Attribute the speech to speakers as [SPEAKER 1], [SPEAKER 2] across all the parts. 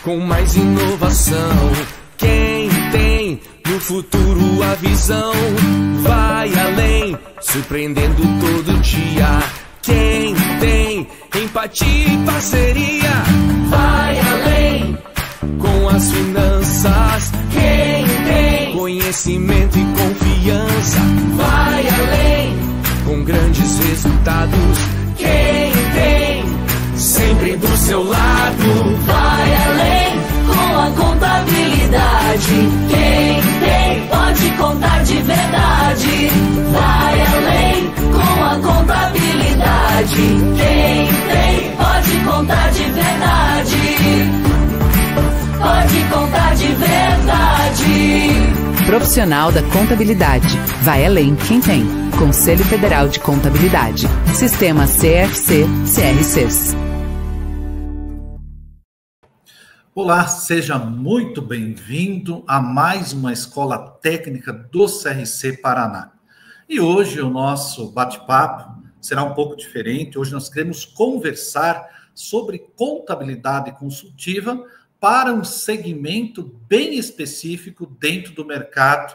[SPEAKER 1] com mais inovação. Quem tem no futuro a visão vai além, surpreendendo todo dia. Quem tem empatia e parceria vai além com as finanças. Quem tem conhecimento e confiança vai além com grandes resultados. Quem tem sempre do seu lado vai além com a contabilidade. Quem tem pode contar de verdade, vai além com a contabilidade. Quem tem pode contar de verdade, pode contar de verdade.
[SPEAKER 2] Profissional da contabilidade. Vai além quem tem. Conselho Federal de Contabilidade. Sistema CFC-CRCs.
[SPEAKER 3] Olá, seja muito bem-vindo a mais uma Escola Técnica do CRC Paraná. E hoje o nosso bate-papo será um pouco diferente. Hoje nós queremos conversar sobre contabilidade consultiva para um segmento bem específico dentro do mercado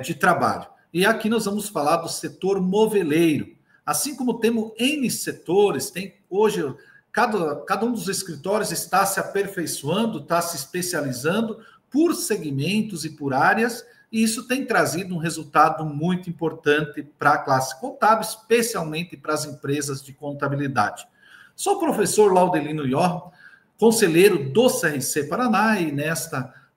[SPEAKER 3] de trabalho. E aqui nós vamos falar do setor moveleiro. Assim como temos N setores, tem hoje cada um dos escritórios está se aperfeiçoando, está se especializando por segmentos e por áreas, e isso tem trazido um resultado muito importante para a classe contábil, especialmente para as empresas de contabilidade. Sou o professor Laudelino Ior, conselheiro do CRC Paraná e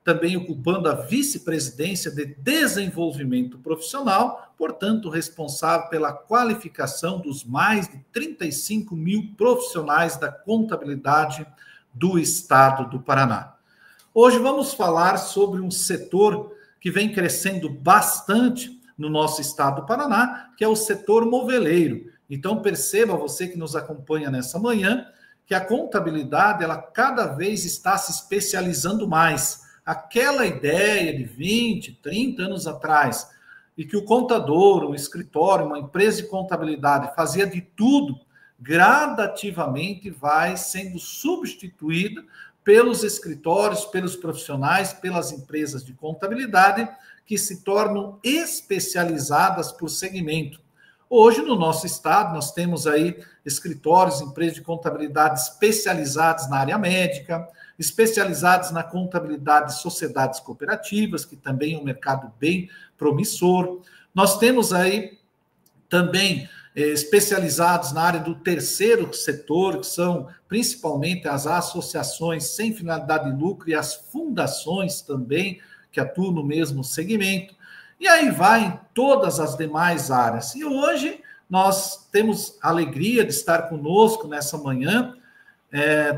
[SPEAKER 3] também ocupando a vice-presidência de desenvolvimento profissional, portanto, responsável pela qualificação dos mais de 35 mil profissionais da contabilidade do estado do Paraná. Hoje vamos falar sobre um setor que vem crescendo bastante no nosso estado do Paraná, que é o setor moveleiro. Então, perceba, você que nos acompanha nessa manhã, que a contabilidade, ela cada vez está se especializando mais. Aquela ideia de 20, 30 anos atrás, e que o contador, o escritório, uma empresa de contabilidade fazia de tudo, gradativamente vai sendo substituída pelos escritórios, pelos profissionais, pelas empresas de contabilidade, que se tornam especializadas por segmento. Hoje, no nosso estado, nós temos aí escritórios, empresas de contabilidade especializadas na área médica, especializados na contabilidade de sociedades cooperativas, que também é um mercado bem promissor. Nós temos aí também especializados na área do terceiro setor, que são principalmente as associações sem finalidade de lucro e as fundações também, que atuam no mesmo segmento. E aí vai em todas as demais áreas. E hoje nós temos a alegria de estar conosco nessa manhã,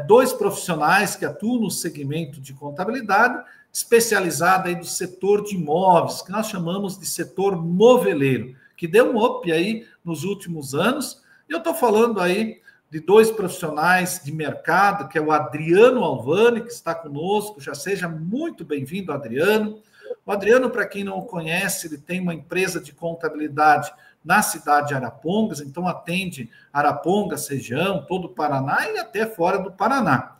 [SPEAKER 3] dois profissionais que atuam no segmento de contabilidade, especializado aí do setor de imóveis, que nós chamamos de setor moveleiro, que deu um up aí nos últimos anos. E eu estou falando aí de dois profissionais de mercado, que é o Adriano Alvani, que está conosco. Já seja muito bem-vindo, Adriano. O Adriano, para quem não o conhece, ele tem uma empresa de contabilidade na cidade de Arapongas, então atende Arapongas, região, todo o Paraná e até fora do Paraná.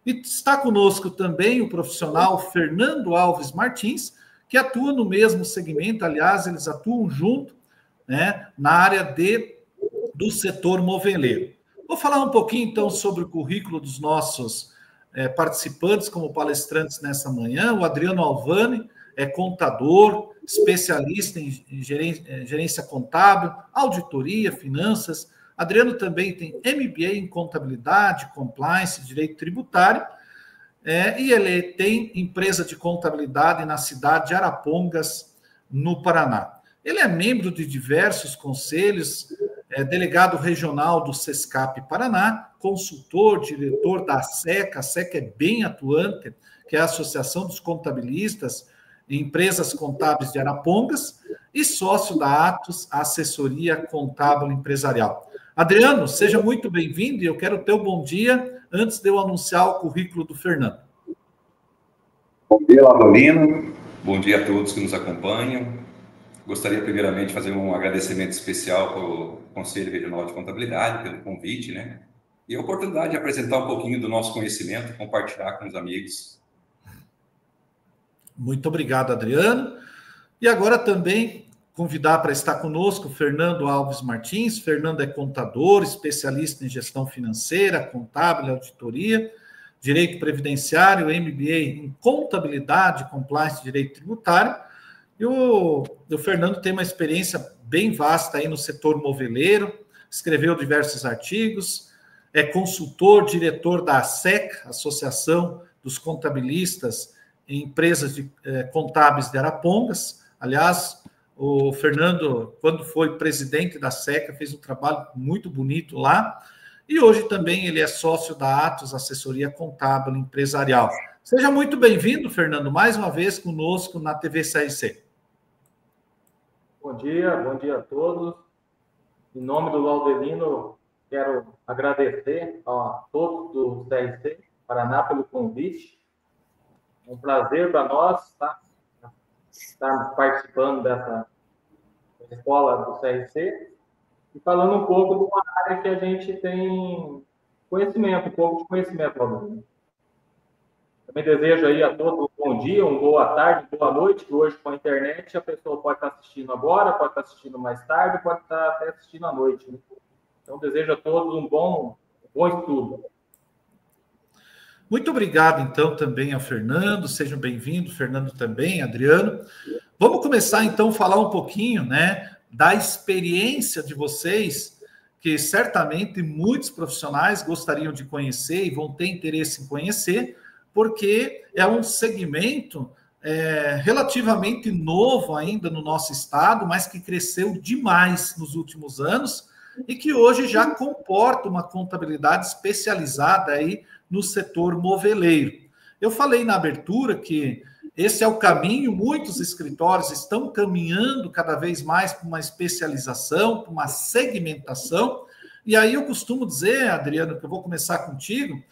[SPEAKER 3] E está conosco também o profissional Fernando Alves Martins, que atua no mesmo segmento, aliás, eles atuam junto, né, na área do setor moveleiro. Vou falar um pouquinho, então, sobre o currículo dos nossos participantes como palestrantes nessa manhã. O Adriano Alvani é contador, especialista em gerência contábil, auditoria, finanças. Adriano também tem MBA em contabilidade, compliance, direito tributário, e ele tem empresa de contabilidade na cidade de Arapongas, no Paraná. Ele é membro de diversos conselhos, delegado regional do SESCAP Paraná, consultor, diretor da ASECA. A ASECA é bem atuante, que é a Associação dos Contabilistas Empresas Contábeis de Arapongas, e sócio da Atos Assessoria Contábil Empresarial. Adriano, seja muito bem-vindo, e eu quero ter o bom dia antes de eu anunciar o currículo do Fernando.
[SPEAKER 4] Bom dia, Laudelino. Bom dia a todos que nos acompanham. Gostaria, primeiramente, de fazer um agradecimento especial para o Conselho Regional de Contabilidade pelo convite, né? e a oportunidade de apresentar um pouquinho do nosso conhecimento, compartilhar com os amigos.
[SPEAKER 3] Muito obrigado, Adriano. E agora também convidar para estar conosco o Fernando Alves Martins. Fernando é contador, especialista em gestão financeira, contábil, auditoria, direito previdenciário, MBA em contabilidade, compliance, direito tributário. E o Fernando tem uma experiência bem vasta aí no setor moveleiro, escreveu diversos artigos, é consultor, diretor da ASEC, Associação dos Contabilistas em Empresas Contábeis de Arapongas. Aliás, o Fernando, quando foi presidente da SECA, fez um trabalho muito bonito lá. E hoje também ele é sócio da Atos Assessoria Contábil Empresarial. Seja muito bem-vindo, Fernando, mais uma vez conosco na TV CRC.
[SPEAKER 5] Bom dia a todos. Em nome do Laudelino, quero agradecer a todos do CRC Paraná pelo convite. É um prazer para nós estar participando dessa escola do CRC e falando um pouco de uma área que a gente tem conhecimento, um pouco de conhecimento, Laudelino. Também desejo aí a todos um bom dia, uma boa tarde, boa noite, que hoje com a internet a pessoa pode estar assistindo agora, pode estar assistindo mais tarde, pode estar até assistindo à noite. Né? Então, desejo a todos um bom estudo.
[SPEAKER 3] Muito obrigado, então, também ao Fernando. Sejam bem-vindos, Fernando também, Adriano. Vamos começar, então, a falar um pouquinho, né, da experiência de vocês, que certamente muitos profissionais gostariam de conhecer e vão ter interesse em conhecer, porque é um segmento relativamente novo ainda no nosso estado, mas que cresceu demais nos últimos anos e que hoje já comporta uma contabilidade especializada aí no setor moveleiro. Eu falei na abertura que esse é o caminho, muitos escritórios estão caminhando cada vez mais para uma especialização, para uma segmentação, e aí eu costumo dizer, Adriano, que eu vou começar contigo,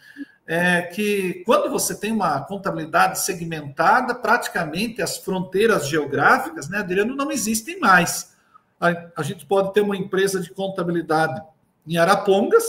[SPEAKER 3] que quando você tem uma contabilidade segmentada, praticamente as fronteiras geográficas, né, Adriano, não existem mais. A gente pode ter uma empresa de contabilidade em Arapongas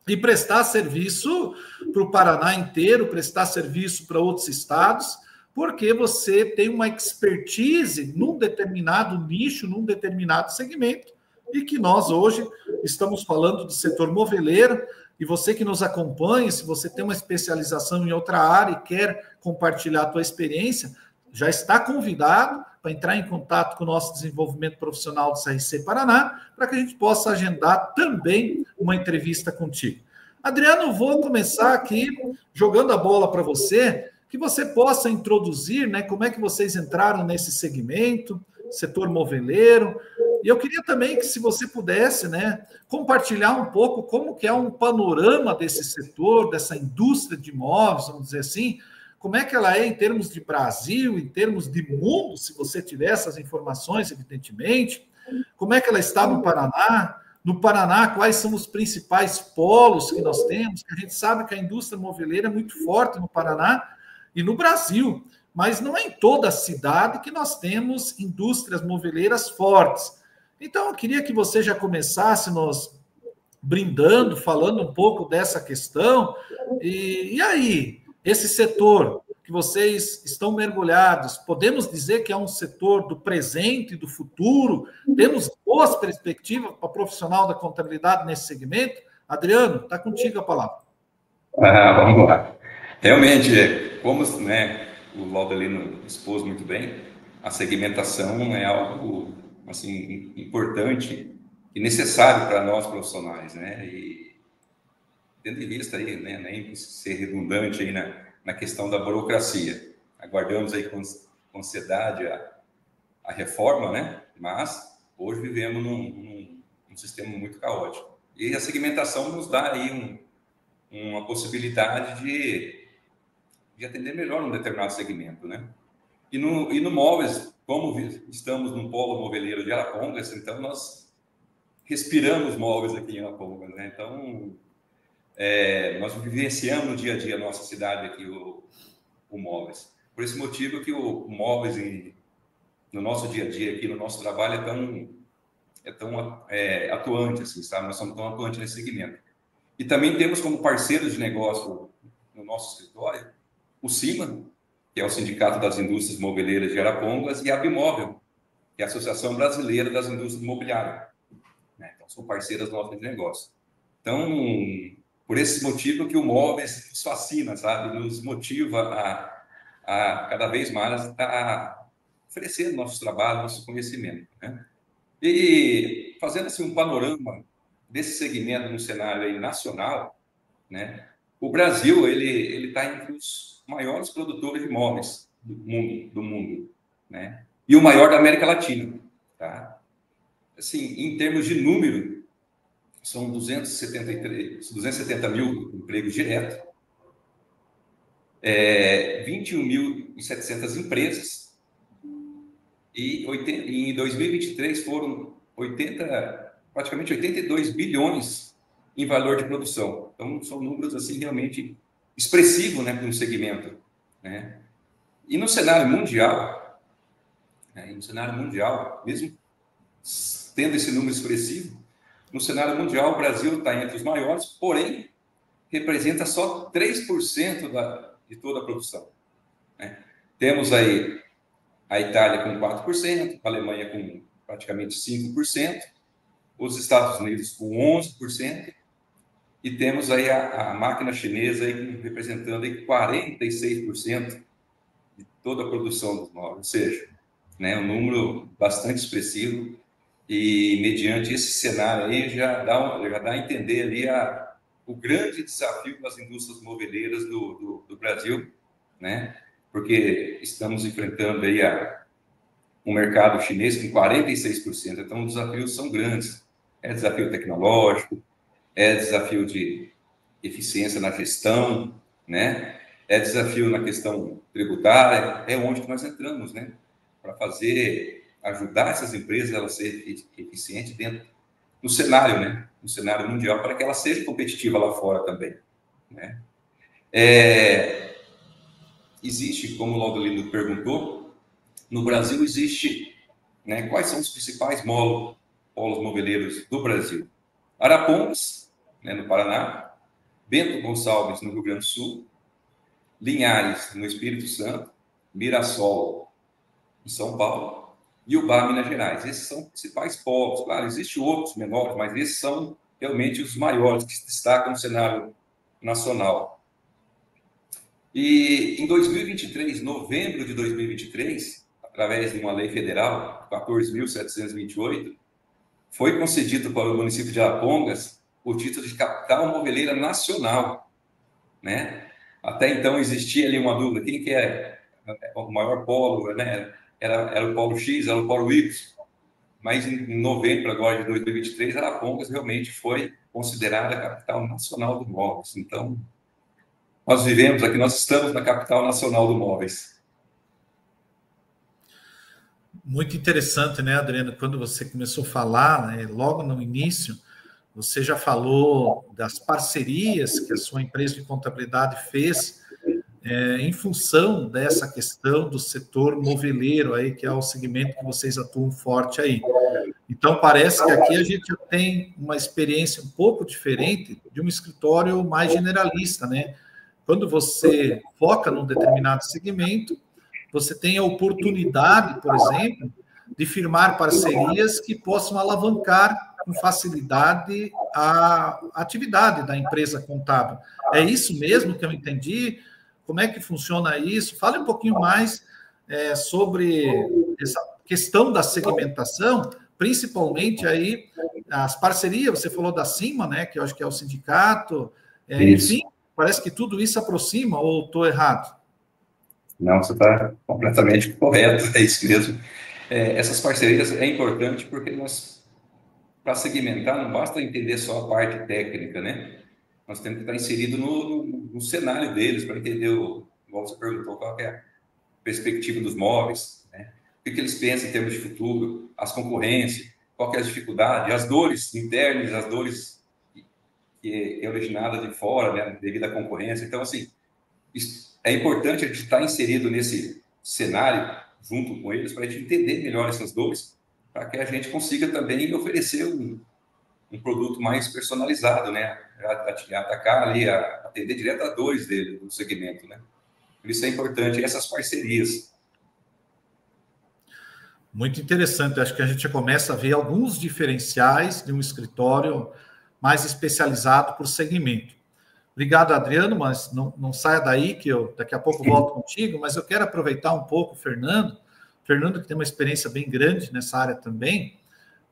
[SPEAKER 3] e prestar serviço para o Paraná inteiro, prestar serviço para outros estados, porque você tem uma expertise num determinado nicho, num determinado segmento, e que nós hoje estamos falando do setor moveleiro. E você que nos acompanha, se você tem uma especialização em outra área e quer compartilhar a tua experiência, já está convidado para entrar em contato com o nosso desenvolvimento profissional do CRC Paraná, para que a gente possa agendar também uma entrevista contigo. Adriano, vou começar aqui jogando a bola para você, que você possa introduzir, né, como é que vocês entraram nesse segmento, setor moveleiro. E eu queria também que, se você pudesse, né, compartilhar um pouco como que é um panorama desse setor, dessa indústria de imóveis, vamos dizer assim, como é que ela é em termos de Brasil, em termos de mundo, se você tiver essas informações, evidentemente, como é que ela está no Paraná. No Paraná, quais são os principais polos que nós temos? A gente sabe que a indústria moveleira é muito forte no Paraná e no Brasil, mas não é em toda a cidade que nós temos indústrias moveleiras fortes. Então, eu queria que você já começasse nos brindando, falando um pouco dessa questão. E aí, esse setor que vocês estão mergulhados, podemos dizer que é um setor do presente e do futuro? Temos boas perspectivas para profissional da contabilidade nesse segmento? Adriano, está contigo a palavra.
[SPEAKER 4] Vamos lá. Realmente, como, né, o Laudelino expôs muito bem, a segmentação é algo assim importante e necessário para nós profissionais, né? E tendo em vista aí, né, nem ser redundante aí na questão da burocracia, aguardamos aí com ansiedade a reforma, né? Mas hoje vivemos num sistema muito caótico e a segmentação nos dá aí uma possibilidade de atender melhor um determinado segmento, né? E no móveis, como estamos no polo moveleiro de Arapongas, então nós respiramos móveis aqui em Arapongas, né? Então, nós vivenciamos no dia a dia a nossa cidade aqui, o móveis. Por esse motivo que o móveis, no nosso dia a dia aqui, no nosso trabalho, é tão atuante, assim, sabe? Nós somos tão atuantes nesse segmento. E também temos como parceiros de negócio no nosso escritório o CIMA, que é o Sindicato das Indústrias Mobileiras de Arapongas, e a Bimóvel, que é a Associação Brasileira das Indústrias Imobiliárias. Então, são parceiras nossas de negócio. Então, por esse motivo que o Móveis nos fascina, sabe? Nos motiva a cada vez mais a oferecer nosso trabalho, nosso conhecimento, né? E fazendo assim, um panorama desse segmento no cenário aí nacional, né? O Brasil ele está entre os maiores produtores de imóveis do mundo, né? E o maior da América Latina, tá? Assim, em termos de número, são 270 mil empregos diretos, 21.700 empresas, e em 2023 foram praticamente 82 bilhões em valor de produção. Então, são números assim, realmente expressivos, né, para um segmento, né? E no cenário mundial, mesmo tendo esse número expressivo, no cenário mundial, o Brasil está entre os maiores, porém, representa só 3% de toda a produção, né? Temos aí a Itália com 4%, a Alemanha com praticamente 5%, os Estados Unidos com 11%, e temos aí a máquina chinesa aí representando aí 46% de toda a produção dos móveis, ou seja, né, um número bastante expressivo, e mediante esse cenário aí já dá a entender ali o grande desafio das indústrias moveleiras do Brasil, né? Porque estamos enfrentando aí um mercado chinês com 46%, então os desafios são grandes. É desafio tecnológico, é desafio de eficiência na gestão, né? É desafio na questão tributária, é onde que nós entramos, né? Para ajudar essas empresas a serem eficientes no cenário, né? No cenário mundial, para que ela seja competitiva lá fora também, né? Existe, como o Laudolino perguntou, no Brasil existe, né, quais são os principais polos moveleiros do Brasil? Arapongas, né, no Paraná, Bento Gonçalves, no Rio Grande do Sul, Linhares, no Espírito Santo, Mirassol, em São Paulo, e Ubá, Minas Gerais. Esses são os principais polos. Claro, existem outros menores, mas esses são realmente os maiores que se destacam no cenário nacional. E em 2023, novembro de 2023, através de uma lei federal, 14.728, foi concedido para o município de Arapongas o título de capital moveleira nacional, né? Até então existia ali uma dúvida, quem que é o maior polo, né? Era o polo X, era o polo Y, mas em novembro agora de 2023, Arapongas realmente foi considerada a capital nacional do móveis. Então, nós estamos na capital nacional do móveis.
[SPEAKER 3] Muito interessante, né, Adriano? Quando você começou a falar, né, logo no início, você já falou das parcerias que a sua empresa de contabilidade fez em função dessa questão do setor moveleiro aí, que é o segmento que vocês atuam forte aí. Então, parece que aqui a gente já tem uma experiência um pouco diferente de um escritório mais generalista, né? Quando você foca num determinado segmento, você tem a oportunidade, por exemplo, de firmar parcerias que possam alavancar com facilidade a atividade da empresa contábil. É isso mesmo que eu entendi? Como é que funciona isso? Fale um pouquinho mais sobre essa questão da segmentação, principalmente aí as parcerias, você falou da CIMA, né, que eu acho que é o sindicato, enfim, parece que tudo isso aproxima, ou estou errado?
[SPEAKER 4] Não, você está completamente correto, é isso mesmo. Essas parcerias é importante porque para segmentar, não basta entender só a parte técnica, né? Nós temos que estar inserido no cenário deles para entender, igual você perguntou, qual é a perspectiva dos móveis, né? O que eles pensam em termos de futuro, as concorrências, qual é a dificuldade, as dores internas, as dores que é originada de fora, né, devido à concorrência. Então, assim, é importante a gente estar inserido nesse cenário junto com eles para a gente entender melhor essas dores, para que a gente consiga também oferecer um um produto mais personalizado, né? Atacar ali, atender direto a dores dele, do segmento, né? Por isso é importante essas parcerias.
[SPEAKER 3] Muito interessante. Acho que a gente já começa a ver alguns diferenciais de um escritório mais especializado por segmento. Obrigado, Adriano, mas não saia daí, que eu daqui a pouco volto contigo, mas eu quero aproveitar um pouco o Fernando. Fernando, que tem uma experiência bem grande nessa área também,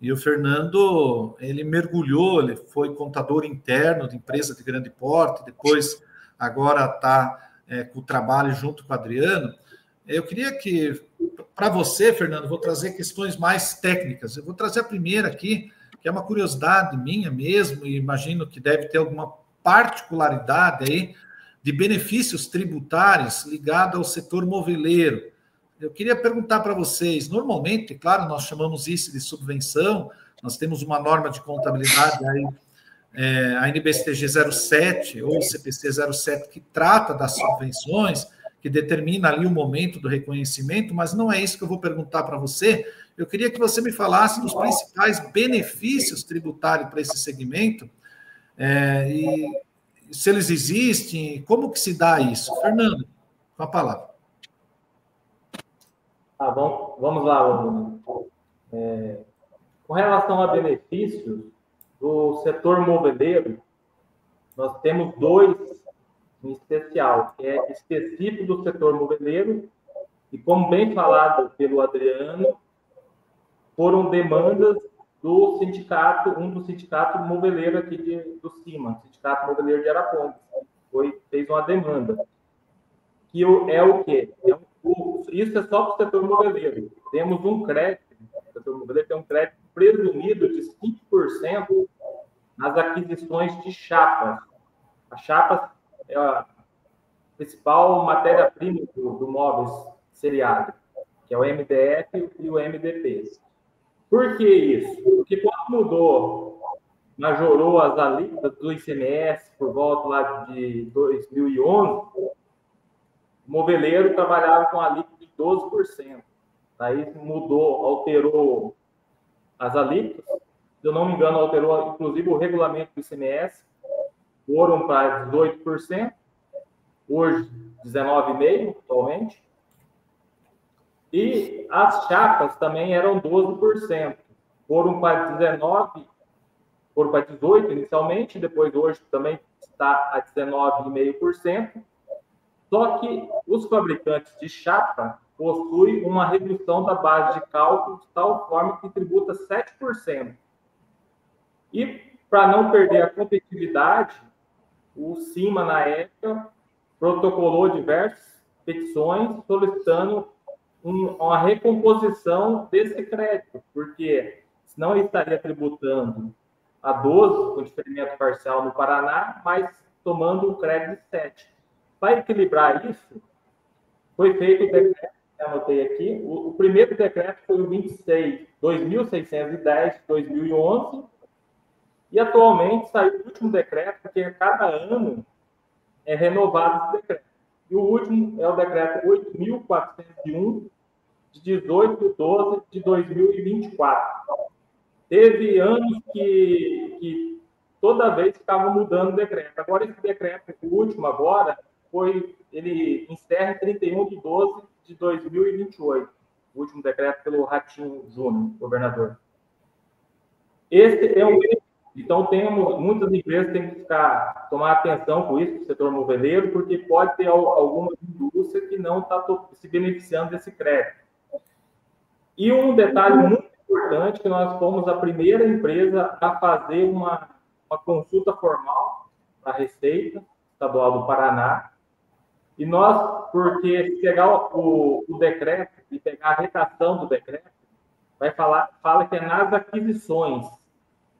[SPEAKER 3] e o Fernando, ele mergulhou, ele foi contador interno de empresa de grande porte, depois agora está com o trabalho junto com o Adriano. Eu queria que, para você, Fernando, vou trazer questões mais técnicas. Eu vou trazer a primeira aqui, que é uma curiosidade minha mesmo, e imagino que deve ter alguma particularidade aí de benefícios tributários ligados ao setor moveleiro. Eu queria perguntar para vocês, normalmente, claro, nós chamamos isso de subvenção, nós temos uma norma de contabilidade aí, a NBSTG 07 ou CPC 07, que trata das subvenções, que determina ali o momento do reconhecimento, mas não é isso que eu vou perguntar para você. Eu queria que você me falasse dos principais benefícios tributários para esse segmento, e se eles existem, como que se dá isso? Fernando, com a palavra.
[SPEAKER 5] Tá bom, vamos lá, Bruno. Com relação a benefícios do setor moveleiro, nós temos dois em especial, que é específico do setor moveleiro, e como bem falado pelo Adriano, foram demandas do sindicato, um dos sindicatos moveleiro aqui do CIMA, Sindicato Moveleiro de Arapongas, fez uma demanda. Que é o quê? Isso é só para o setor moveleiro. Temos um crédito, o setor moveleiro tem um crédito presumido de 5% nas aquisições de chapas. A chapa é a principal matéria-prima do móveis seriado, que é o MDF e o MDP. Por que isso? Porque quando majorou as alíquotas do ICMS por volta lá de 2011, o moveleiro trabalhava com alíquota de 12%. Aí alterou as alíquotas. Se eu não me engano, alterou inclusive o regulamento do ICMS, foram para 18%, hoje 19,5% atualmente. E as chapas também eram 12%, foram para 19%, foram para 18% inicialmente, depois hoje também está a 19,5%. Só que os fabricantes de chapa possuem uma redução da base de cálculo de tal forma que tributa 7%. E, para não perder a competitividade, o CIMA, na época, protocolou diversas petições solicitando uma recomposição desse crédito, porque senão ele estaria tributando a 12%, com diferimento parcial no Paraná, mas tomando um crédito de 7%. Para equilibrar isso, foi feito o decreto, que anotei aqui. O primeiro decreto foi o 26.610 de 2011, e atualmente saiu o último decreto, porque a cada ano é renovado esse decreto. E o último é o decreto 8.401, de 18/12 de 2024. Teve anos que toda vez ficava mudando o decreto. Agora, esse decreto, o último agora, ele encerra em 31/12 de 2028. O último decreto pelo Ratinho Júnior, governador. Esse é um... Então, muitas empresas têm que tomar atenção com isso, do setor moveleiro, porque pode ter alguma indústria que não está se beneficiando desse crédito. E um detalhe muito importante, que nós fomos a primeira empresa a fazer uma consulta formal para a Receita Estadual do Paraná. E nós, porque se pegar o decreto e pegar a redação do decreto, fala que é nas aquisições,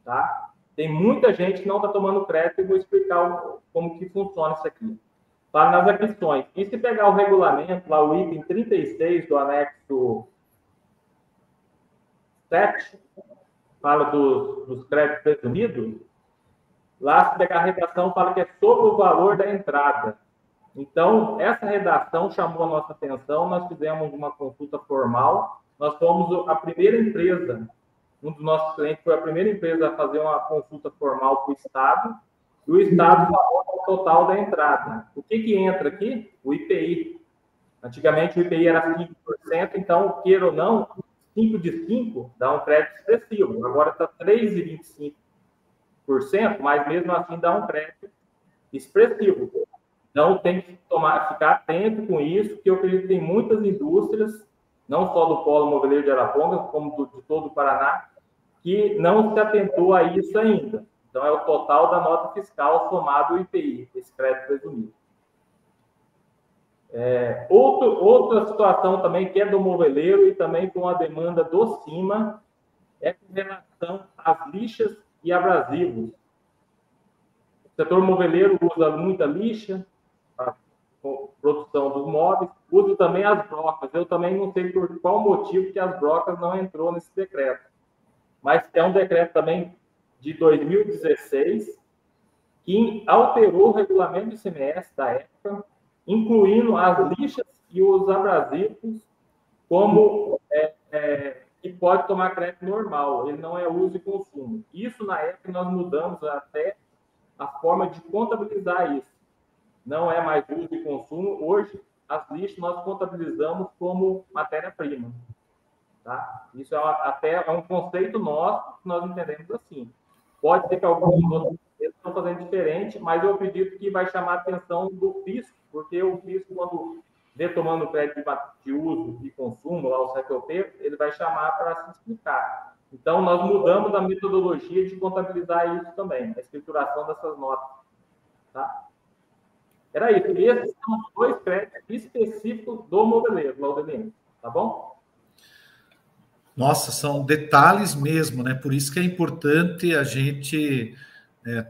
[SPEAKER 5] tá? Tem muita gente que não está tomando crédito, e vou explicar como que funciona isso aqui. Fala nas aquisições. E se pegar o regulamento, lá o item 36 do anexo 7, fala dos créditos presumidos, lá se pegar a redação, fala que é sobre o valor da entrada. Então, essa redação chamou a nossa atenção, nós fizemos uma consulta formal, nós fomos a primeira empresa um dos nossos clientes foi a primeira empresa a fazer uma consulta formal para o Estado, e o Estado falou o total da entrada. O que entra aqui? O IPI. Antigamente o IPI era 5%, então, queira ou não, 5 de 5 dá um crédito expressivo. Agora está 3,25%, mas mesmo assim dá um crédito expressivo. Então, tem que ficar atento com isso, que eu acredito que tem muitas indústrias, não só do Polo Moveleiro de Arapongas, como de todo o Paraná, que não se atentou a isso ainda. Então, é o total da nota fiscal somado ao IPI, esse crédito presumido. Outra situação também, que é do moveleiro e também com a demanda do CIMA, é com relação às lixas e abrasivos. O setor moveleiro usa muita lixa para produção dos móveis, usa também as brocas. Eu também não sei por qual motivo que as brocas não entrou nesse decreto. Mas é um decreto também de 2016 que alterou o regulamento do ICMS da época, incluindo as lixas e os abrasivos como que pode tomar crédito normal, ele não é uso e consumo. Isso, na época, nós mudamos até a forma de contabilizar isso. Não é mais uso e consumo. Hoje, as lixas nós contabilizamos como matéria-prima. Tá? Isso até é um conceito nosso que nós entendemos assim. Pode ser que alguns outros estão fazendo diferente, mas eu acredito que vai chamar a atenção do fisco, porque o fisco, quando vê tomando crédito de uso e consumo, lá o CFOP, ele vai chamar para se explicar. Então, nós mudamos a metodologia de contabilizar isso também, a escrituração dessas notas. Tá? Era isso. Esses são os 2 créditos específicos do moveleiro, Laudelino. Tá bom?
[SPEAKER 3] Nossa, são detalhes mesmo, né? Por isso que é importante a gente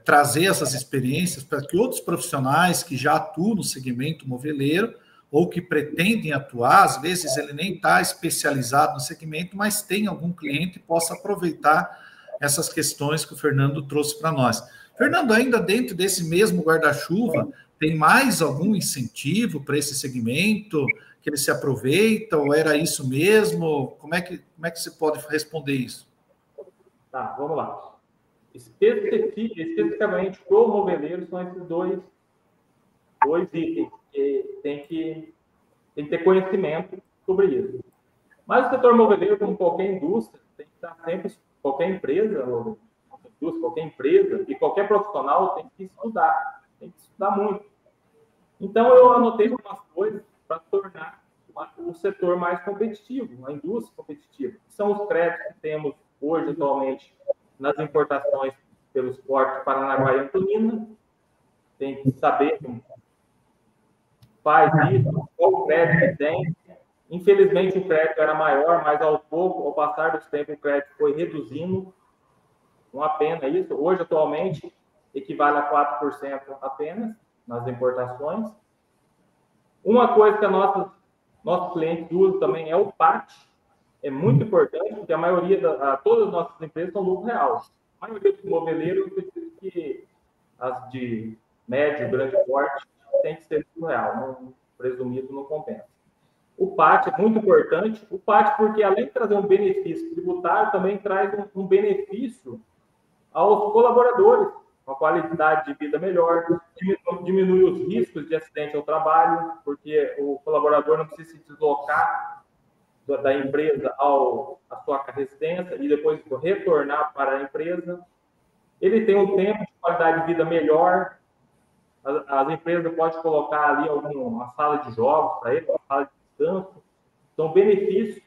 [SPEAKER 3] trazer essas experiências para que outros profissionais que já atuam no segmento moveleiro ou que pretendem atuar, às vezes ele nem está especializado no segmento, mas tem algum cliente que possa aproveitar essas questões que o Fernando trouxe para nós. Fernando, ainda dentro desse mesmo guarda-chuva, tem mais algum incentivo para esse segmento que ele se aproveita, ou era isso mesmo? Como é que você pode responder isso?
[SPEAKER 5] Tá, vamos lá. Especificamente para o moveleiro, são esses dois itens que tem que ter conhecimento sobre isso. Mas o setor moveleiro, como qualquer indústria, tem que estar sempre, qualquer empresa e qualquer profissional tem que estudar muito. Então, eu anotei algumas coisas para tornar o setor mais competitivo, a indústria competitiva. São os créditos que temos hoje, atualmente, nas importações pelos portos Paranaguá e Antonina. Tem que saber como faz isso, qual o crédito que tem. Infelizmente, o crédito era maior, mas ao passar dos tempos, o crédito foi reduzindo. Uma pena isso. Hoje, atualmente, equivale a 4% apenas nas importações. Uma coisa que nossos clientes usam também é o PAT. É muito importante, porque todas as nossas empresas são lucro real. A maioria dos moveleiros, eu acredito que as de médio, grande porte, tem que ser lucro real. Não, presumido não compensa. O PAT é muito importante. O PAT, porque além de trazer um benefício tributário, também traz um benefício aos colaboradores, uma qualidade de vida melhor, diminui os riscos de acidente ao trabalho, porque o colaborador não precisa se deslocar da empresa à sua residência e depois retornar para a empresa. Ele tem um tempo de qualidade de vida melhor. As empresas podem colocar ali uma sala de jogos para ele, uma sala de descanso. São benefícios.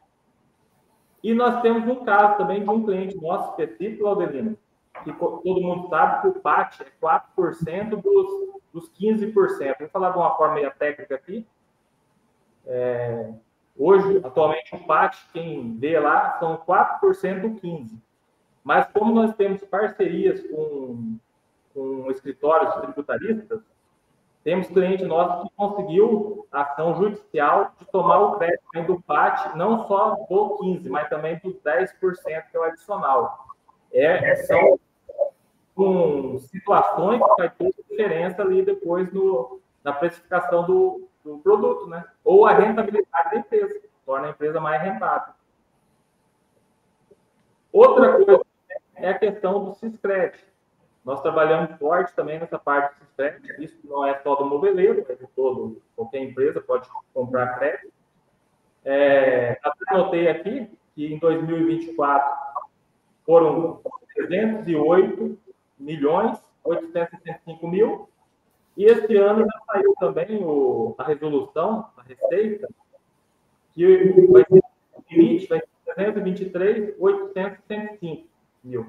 [SPEAKER 5] E nós temos um caso também de um cliente nosso específico, Laudelino, que todo mundo sabe que o PAT é 4% dos 15%. Vou falar de uma forma meio técnica aqui. Hoje, atualmente, o PAT, quem vê lá, são 4% do 15%. Mas como nós temos parcerias com escritórios tributaristas, temos cliente nosso que conseguiu ação judicial de tomar o crédito do PAT, não só do 15%, mas também do 10%, que é o adicional. São situações que vai ter diferença ali depois na precificação do produto, né? Ou a rentabilidade da empresa, torna a empresa mais rentável. Outra coisa é a questão do Siscred. Nós trabalhamos forte também nessa parte do Siscred. Isso não é só do moveleiro, é de todo, qualquer empresa pode comprar crédito. Até anotei aqui que em 2024 foram 308.865.000, e esse ano já saiu também a resolução, a Receita, que vai ter o limite, vai ser 323.865.000.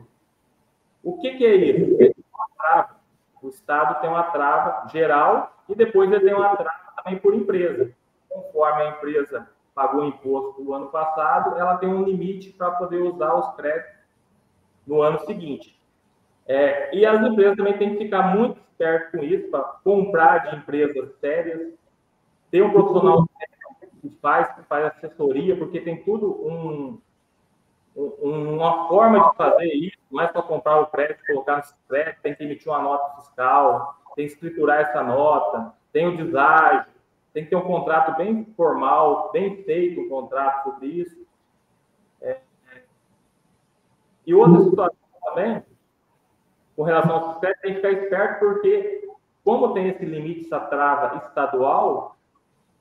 [SPEAKER 5] O que é isso? É uma trava. O Estado tem uma trava geral e depois ele tem uma trava também por empresa. Conforme a empresa pagou imposto no ano passado, ela tem um limite para poder usar os créditos no ano seguinte. E as empresas também têm que ficar muito espertas com isso, para comprar de empresas sérias, ter um profissional que faz assessoria, porque tem tudo uma forma de fazer isso, não é só comprar o crédito, colocar no crédito, tem que emitir uma nota fiscal, tem que escriturar essa nota, tem o deságio, tem que ter um contrato bem formal, bem feito um contrato sobre isso. E outra situação também, com relação ao crédito, tem que ficar esperto, porque como tem esse limite, essa trava estadual,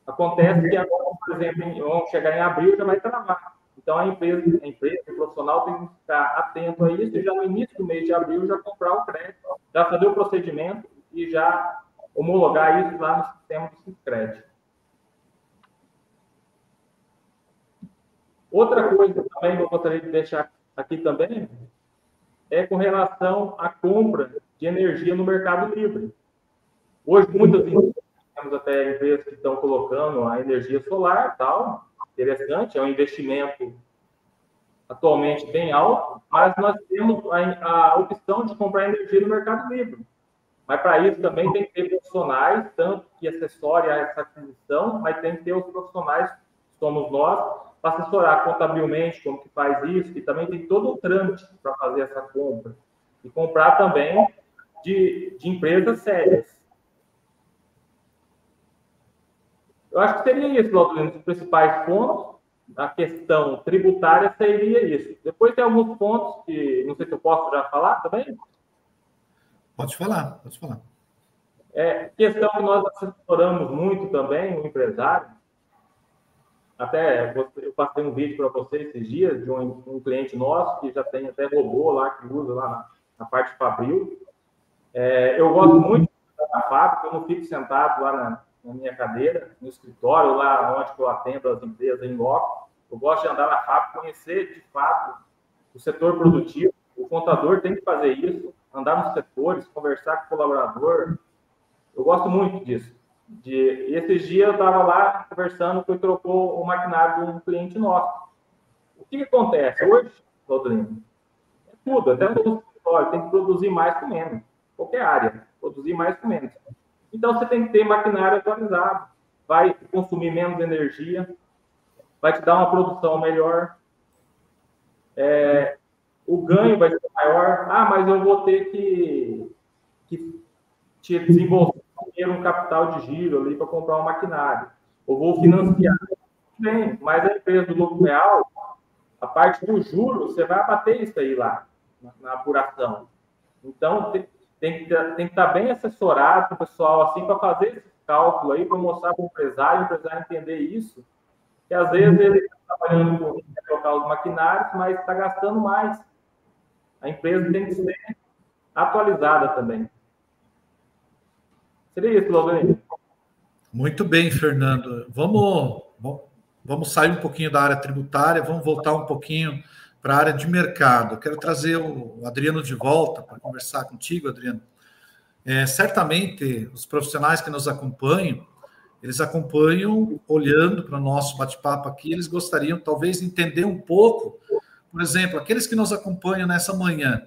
[SPEAKER 5] acontece que agora, por exemplo, vamos chegar em abril, já vai travar. Então, a empresa, o profissional tem que ficar atento a isso e já no início do mês de abril já comprar o crédito, já fazer o procedimento e já homologar isso lá no sistema do Siscred. Outra coisa também que eu gostaria de deixar aqui também é com relação à compra de energia no Mercado Livre. Hoje, muitas empresas, temos até empresas que estão colocando a energia solar, tal, interessante, é um investimento atualmente bem alto, mas nós temos a opção de comprar energia no Mercado Livre. Mas para isso também tem que ter profissionais, tanto que acessória a essa aquisição, mas tem que ter os profissionais, que somos nós, para assessorar contabilmente como que faz isso, e também tem todo um trâmite para fazer essa compra. E comprar também de empresas sérias. Eu acho que seria isso, Laudolino, os principais pontos. A questão tributária seria isso. Depois tem alguns pontos que, não sei se eu posso já falar também.
[SPEAKER 3] Pode falar, pode falar.
[SPEAKER 5] Questão que nós assessoramos muito também, o empresário. Até eu passei um vídeo para vocês esses dias de um cliente nosso que já tem até robô lá, que usa lá na parte fabril. Eu gosto muito da fábrica, eu não fico sentado lá na minha cadeira, no escritório, lá onde eu atendo as empresas em loco. Eu gosto de andar na fábrica, conhecer de fato o setor produtivo. O contador tem que fazer isso, andar nos setores, conversar com o colaborador. Eu gosto muito disso. Esses dias eu estava lá conversando, que trocou o maquinário de um cliente nosso. O que acontece hoje, Laudolino? É tudo, até no escritório, tem que produzir mais com menos. Qualquer área, produzir mais com menos. Então, você tem que ter maquinário atualizado. Vai consumir menos energia, vai te dar uma produção melhor. O ganho vai ser maior. Mas eu vou ter que desenvolver um capital de giro ali para comprar um maquinário. Ou vou financiar. Bem, mas a empresa do lucro real, a parte do juro, você vai abater isso aí lá, na apuração. Então, tem que estar bem assessorado com o pessoal assim para fazer esse cálculo aí, para mostrar para o empresário entender isso, que às vezes ele está trabalhando com trocar os maquinários, mas está gastando mais. A empresa tem que ser atualizada também. Seria isso, Laudolino.
[SPEAKER 3] Muito bem, Fernando. Vamos sair um pouquinho da área tributária, vamos voltar um pouquinho para a área de mercado. Quero trazer o Adriano de volta para conversar contigo, Adriano. Certamente, os profissionais que nos acompanham, eles acompanham olhando para o nosso bate-papo aqui, eles gostariam talvez de entender um pouco, por exemplo, aqueles que nos acompanham nessa manhã,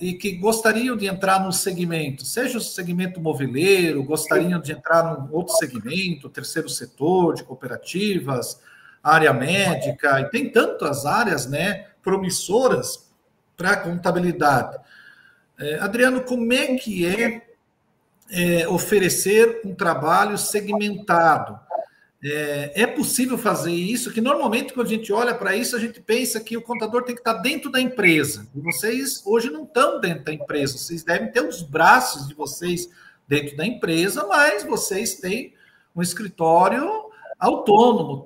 [SPEAKER 3] e que gostariam de entrar no segmento, seja o segmento moveleiro, gostariam de entrar num outro segmento, terceiro setor, de cooperativas, área médica, e tem tantas áreas, né, promissoras para a contabilidade. Adriano, como é que oferecer um trabalho segmentado? É possível fazer isso, que normalmente quando a gente olha para isso, a gente pensa que o contador tem que estar dentro da empresa. E vocês hoje não estão dentro da empresa, vocês devem ter os braços de vocês dentro da empresa, mas vocês têm um escritório autônomo,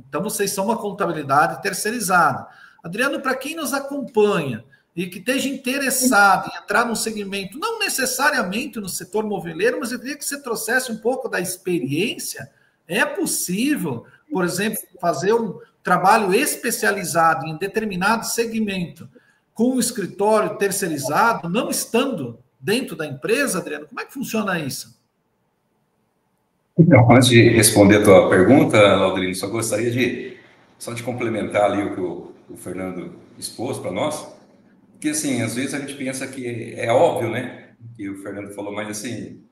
[SPEAKER 3] então vocês são uma contabilidade terceirizada. Adriano, para quem nos acompanha e que esteja interessado em entrar no segmento, não necessariamente no setor moveleiro, mas eu queria que você trouxesse um pouco da experiência. É possível, por exemplo, fazer um trabalho especializado em determinado segmento com um escritório terceirizado, não estando dentro da empresa, Adriano? Como é que funciona isso?
[SPEAKER 4] Então, antes de responder a tua pergunta, Laudelino, só gostaria de complementar ali o que o Fernando expôs para nós, porque, assim, às vezes a gente pensa que é óbvio, né, que o Fernando falou, mas, assim,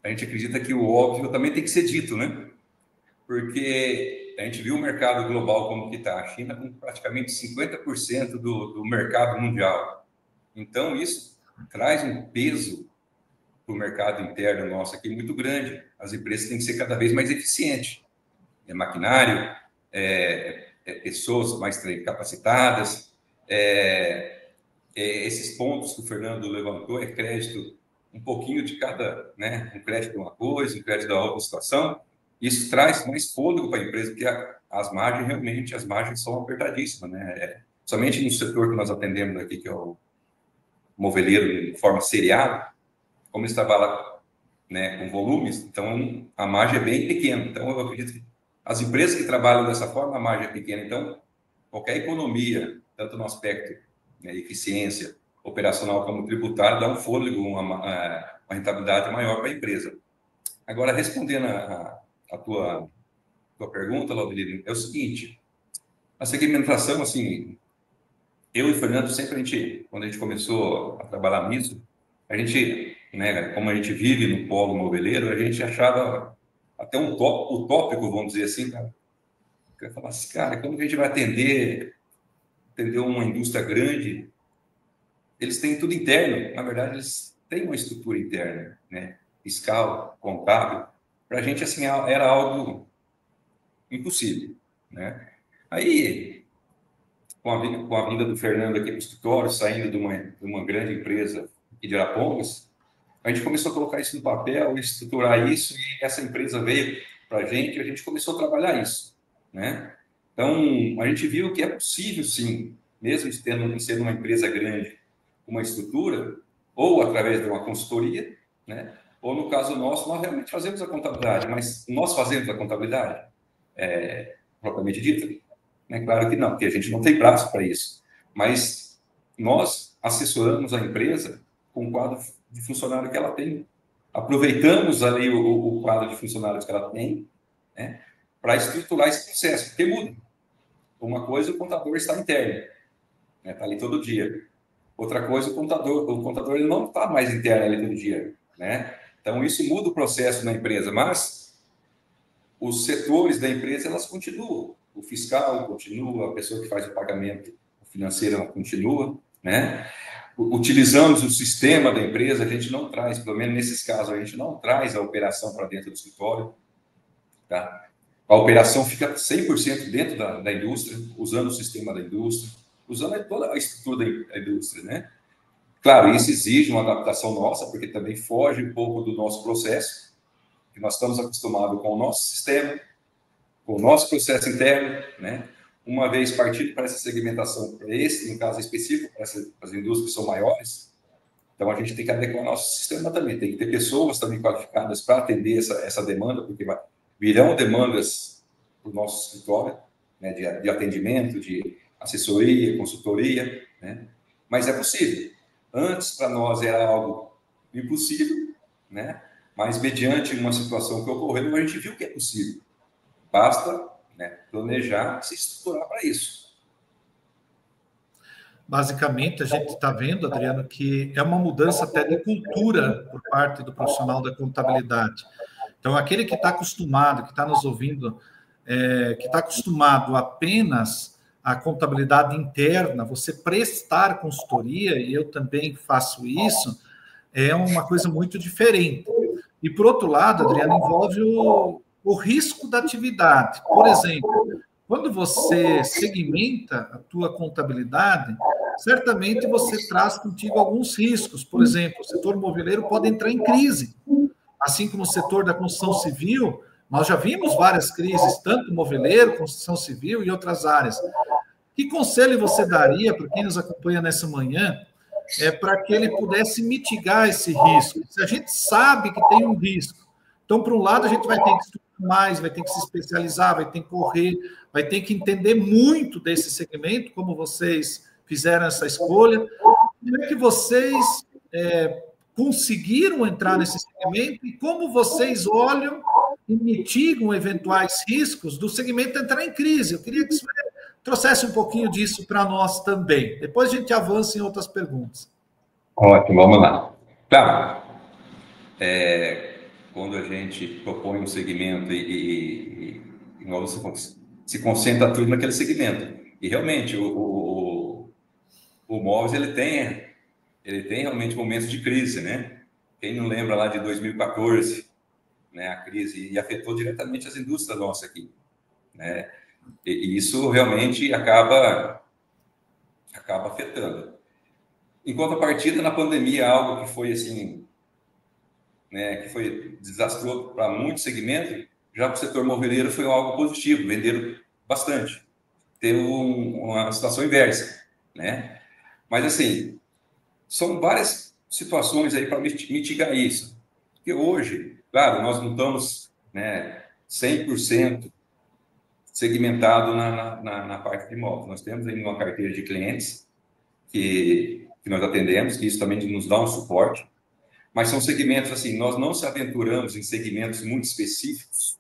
[SPEAKER 4] a gente acredita que o óbvio também tem que ser dito, né? Porque a gente viu o mercado global como que está, a China com praticamente 50% do mercado mundial. Então, isso traz um peso para o mercado interno nosso aqui muito grande. As empresas têm que ser cada vez mais eficientes. É maquinário, pessoas mais capacitadas, esses pontos que o Fernando levantou, crédito, um pouquinho de cada, né? Um crédito de uma coisa, um crédito da outra situação. Isso traz mais fôlego para a empresa, porque as margens são apertadíssimas, né? Somente no setor que nós atendemos aqui, que é o moveleiro de forma seriada, como eles trabalham, né, com volumes, então a margem é bem pequena. Então, eu acredito que as empresas que trabalham dessa forma, a margem é pequena. Então, qualquer economia, tanto no aspecto, né, eficiência operacional como tributário, dá um fôlego, uma rentabilidade maior para a empresa. Agora, respondendo a tua pergunta, Laudelino, é o seguinte: a segmentação, assim, eu e o Fernando, sempre quando a gente começou a trabalhar nisso, a gente, né, como a gente vive no polo moveleiro, a gente achava até utópico, vamos dizer assim, cara. Eu ia falar assim, cara, como que a gente vai atender uma indústria grande? Eles têm tudo interno, na verdade, eles têm uma estrutura interna, né, fiscal, contábil. Para a gente, assim, era algo impossível, né? Aí, com a vinda do Fernando aqui para o escritório, saindo de uma grande empresa aqui de Arapongas, a gente começou a colocar isso no papel, estruturar isso, e essa empresa veio para a gente começou a trabalhar isso, né? Então, a gente viu que é possível, sim, mesmo sendo uma empresa grande, uma estrutura, ou através de uma consultoria, né? Ou, no caso nosso, nós realmente fazemos a contabilidade, mas nós fazemos a contabilidade propriamente dita? Né? Claro que não, porque a gente não tem braço para isso. Mas nós assessoramos a empresa com o quadro de funcionário que ela tem. Aproveitamos ali o quadro de funcionários que ela tem, né, para estruturar esse processo, porque muda. Uma coisa, o contador está interno, né, está ali todo dia. Outra coisa, o contador ele não está mais interno ali todo dia, né? Então, isso muda o processo na empresa, mas os setores da empresa, elas continuam. O fiscal continua, a pessoa que faz o pagamento financeiro continua, né? Utilizamos o sistema da empresa, a gente não traz, pelo menos nesses casos, a gente não traz a operação para dentro do escritório, tá? A operação fica 100% dentro da indústria, usando o sistema da indústria, usando toda a estrutura da indústria, né? Claro, isso exige uma adaptação nossa, porque também foge um pouco do nosso processo, que nós estamos acostumados com o nosso sistema, com o nosso processo interno, né? Uma vez partido para essa segmentação, para esse, no caso específico, para as indústrias que são maiores, então a gente tem que adequar nosso sistema também, tem que ter pessoas também qualificadas para atender essa demanda, porque virão demandas para o nosso escritório, né, de atendimento, de assessoria, consultoria, né? Mas é possível. Antes, para nós, era algo impossível, né? Mas, mediante uma situação que ocorreu, a gente viu que é possível. Basta, né, planejar e se estruturar para isso.
[SPEAKER 3] Basicamente, a gente está vendo, Adriano, que é uma mudança até de cultura por parte do profissional da contabilidade. Então, aquele que está acostumado, que está nos ouvindo, que está acostumado apenas à contabilidade interna, você prestar consultoria, e eu também faço isso, é uma coisa muito diferente. E, por outro lado, Adriano, envolve o risco da atividade. Por exemplo, quando você segmenta a tua contabilidade, certamente você traz contigo alguns riscos. Por exemplo, o setor moveleiro pode entrar em crise, assim como o setor da construção civil. Nós já vimos várias crises, tanto moveleiro, construção civil e outras áreas. Que conselho você daria para quem nos acompanha nessa manhã, para que ele pudesse mitigar esse risco? Se a gente sabe que tem um risco, então, por um lado, a gente vai ter que estudar mais, vai ter que se especializar, vai ter que correr, vai ter que entender muito desse segmento, como vocês fizeram essa escolha. Como é que vocês conseguiram entrar nesse segmento e como vocês olham e mitigam eventuais riscos do segmento entrar em crise? Eu queria que você trouxesse um pouquinho disso para nós também. Depois a gente avança em outras perguntas.
[SPEAKER 4] Ótimo, vamos lá. Claro, quando a gente propõe um segmento e você se concentra tudo naquele segmento. E realmente, o Móveis, ele tem realmente momentos de crise, né? Quem não lembra lá de 2014, né, a crise, e afetou diretamente as indústrias nossas aqui, né? E isso realmente acaba afetando. Em contrapartida, na pandemia, algo que foi assim, né, que foi desastroso para muitos segmentos, já para o setor moveleiro foi algo positivo, venderam bastante. Teve uma situação inversa, né? Mas, assim, são várias situações aí para mitigar isso. Porque hoje, claro, nós não estamos, né, 100% segmentado na parte de imóveis. Nós temos aí uma carteira de clientes que nós atendemos, que isso também nos dá um suporte. Mas são segmentos, assim, nós não se aventuramos em segmentos muito específicos,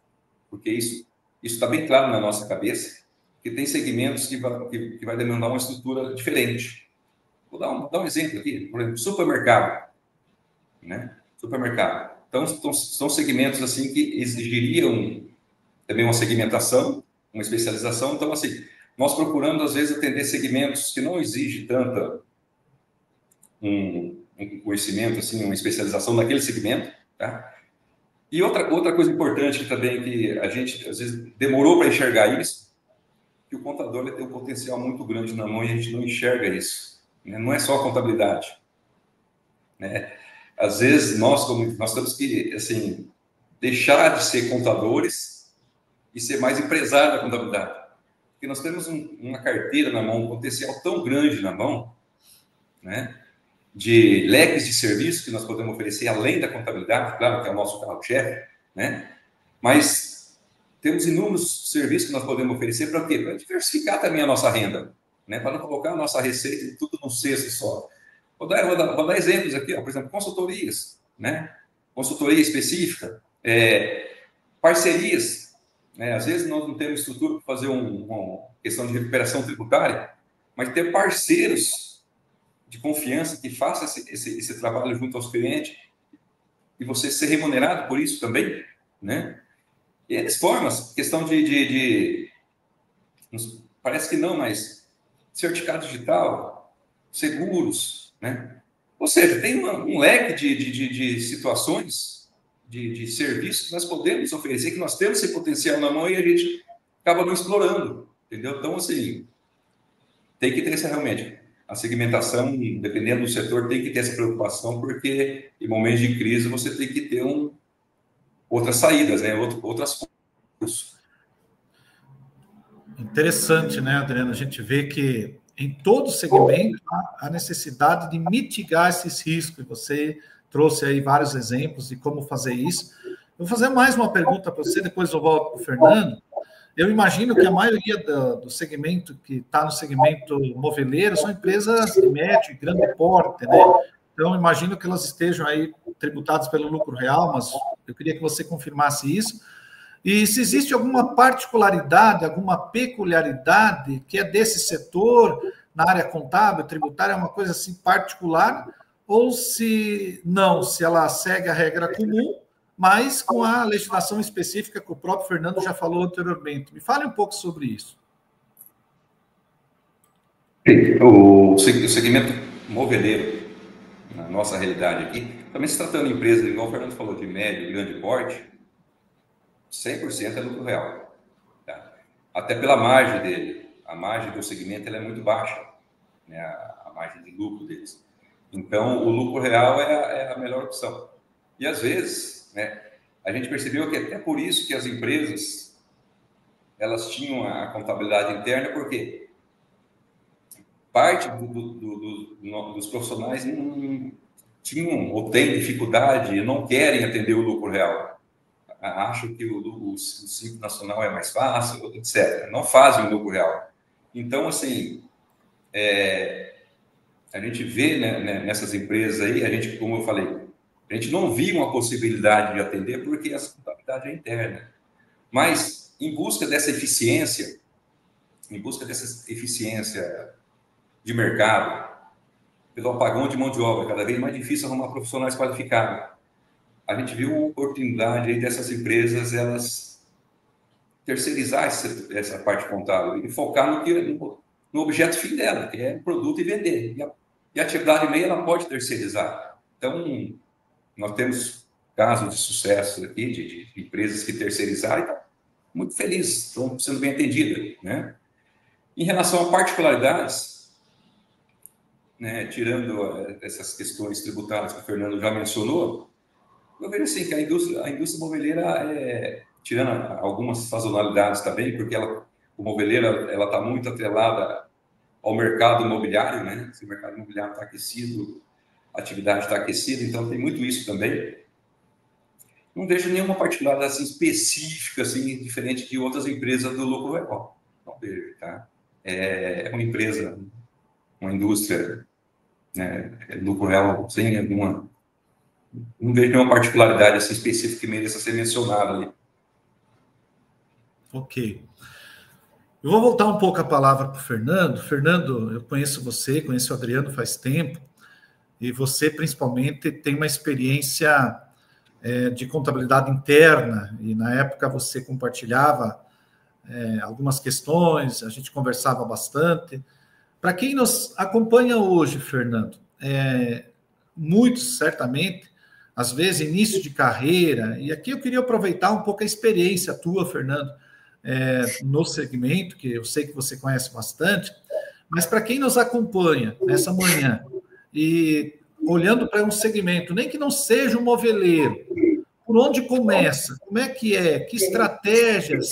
[SPEAKER 4] porque isso está bem claro na nossa cabeça, que tem segmentos que vai demandar uma estrutura diferente. Vou dar um exemplo aqui, por exemplo, supermercado, né? Supermercado. Então, são segmentos, assim, que exigiriam também uma segmentação, uma especialização. Então, assim, nós procuramos, às vezes, atender segmentos que não exigem tanta um conhecimento, assim, uma especialização naquele segmento, tá? E outra coisa importante também, que a gente, às vezes, demorou para enxergar isso, que o contador ele tem um potencial muito grande na mão e a gente não enxerga isso, né? Não é só a contabilidade, né? Às vezes, nós temos que, assim, deixar de ser contadores e ser mais empresário da contabilidade. Porque nós temos uma carteira na mão, um potencial tão grande na mão, né, de leques de serviços que nós podemos oferecer além da contabilidade, claro que é o nosso carro-chefe, né? Mas temos inúmeros serviços que nós podemos oferecer para quê? Para diversificar também a nossa renda, né? Para não colocar a nossa receita tudo num cesto só. Vou dar exemplos aqui, ó. Por exemplo, consultorias, né? Consultoria específica, parcerias, né? Às vezes nós não temos estrutura para fazer uma questão de recuperação tributária, mas ter parceiros de confiança que faça esse trabalho junto aos clientes e você ser remunerado por isso também, né? E eles formas, questão parece que não, mas certificado digital, seguros, né? Ou seja, tem um leque de situações, de serviços que nós podemos oferecer, que nós temos esse potencial na mão e a gente acaba não explorando, entendeu? Então, assim, tem que ter essa realmente. A segmentação, dependendo do setor, tem que ter essa preocupação, porque em momentos de crise você tem que ter outras saídas, né? Outras coisas.
[SPEAKER 3] Interessante, né, Adriano? A gente vê que em todo segmento há necessidade de mitigar esses riscos. Você trouxe aí vários exemplos de como fazer isso. Eu vou fazer mais uma pergunta para você, depois eu volto para o Fernando. Eu imagino que a maioria do segmento que está no segmento moveleiro são empresas de médio e grande porte, né? Então, imagino que elas estejam aí tributadas pelo lucro real, mas eu queria que você confirmasse isso. E se existe alguma particularidade, alguma peculiaridade que é desse setor, na área contábil, tributária, é uma coisa assim particular, ou se não, se ela segue a regra comum, mas com a legislação específica que o próprio Fernando já falou anteriormente. Me fale um pouco sobre isso.
[SPEAKER 4] O segmento moveleiro, na nossa realidade aqui, também se tratando de empresas, igual o Fernando falou, de médio e grande porte, 100% é lucro real. Tá? Até pela margem dele. A margem do segmento ela é muito baixa, né? A margem de lucro deles. Então, o lucro real é a melhor opção. E, às vezes, né, a gente percebeu que até por isso que as empresas elas tinham a contabilidade interna, porque parte dos profissionais não tinham ou têm dificuldade e não querem atender o lucro real. Acham que o Simples Nacional é mais fácil, etc. Não fazem o lucro real. Então, assim, a gente vê, né, nessas empresas aí, a gente, como eu falei, a gente não viu uma possibilidade de atender porque essa contabilidade é interna. Mas, em busca dessa eficiência de mercado, pelo apagão de mão de obra, cada vez mais difícil arrumar profissionais qualificados, a gente viu uma oportunidade aí dessas empresas, elas terceirizar essa parte contábil e focar no objeto fim dela, que é produto e vender. E a atividade meia ela pode terceirizar. Então, nós temos casos de sucesso aqui de empresas que terceirizaram e estão muito felizes, estão sendo bem atendidas, né? Em relação a particularidades, né, tirando essas questões tributárias que o Fernando já mencionou, eu vejo assim que a indústria moveleira, tirando algumas sazonalidades também, porque o moveleiro está muito atrelada ao mercado imobiliário, né? Se o mercado imobiliário está aquecido, a atividade está aquecida, então tem muito isso também. Não vejo nenhuma particularidade assim, específica, assim, diferente de outras empresas do lucro real. Não vejo, tá? É uma empresa, uma indústria, né, lucro real sem alguma... Não vejo nenhuma particularidade assim, específica que mereça ser mencionada ali.
[SPEAKER 3] Ok. Eu vou voltar um pouco a palavra para o Fernando. Fernando, eu conheço você, conheço o Adriano faz tempo, e você, principalmente, tem uma experiência de contabilidade interna, e na época você compartilhava algumas questões, a gente conversava bastante. Para quem nos acompanha hoje, Fernando, muitos, certamente, às vezes, início de carreira, e aqui eu queria aproveitar um pouco a experiência tua, Fernando, no segmento, que eu sei que você conhece bastante, mas para quem nos acompanha nessa manhã e olhando para um segmento, nem que não seja um moveleiro, por onde começa? Como é? Que estratégias?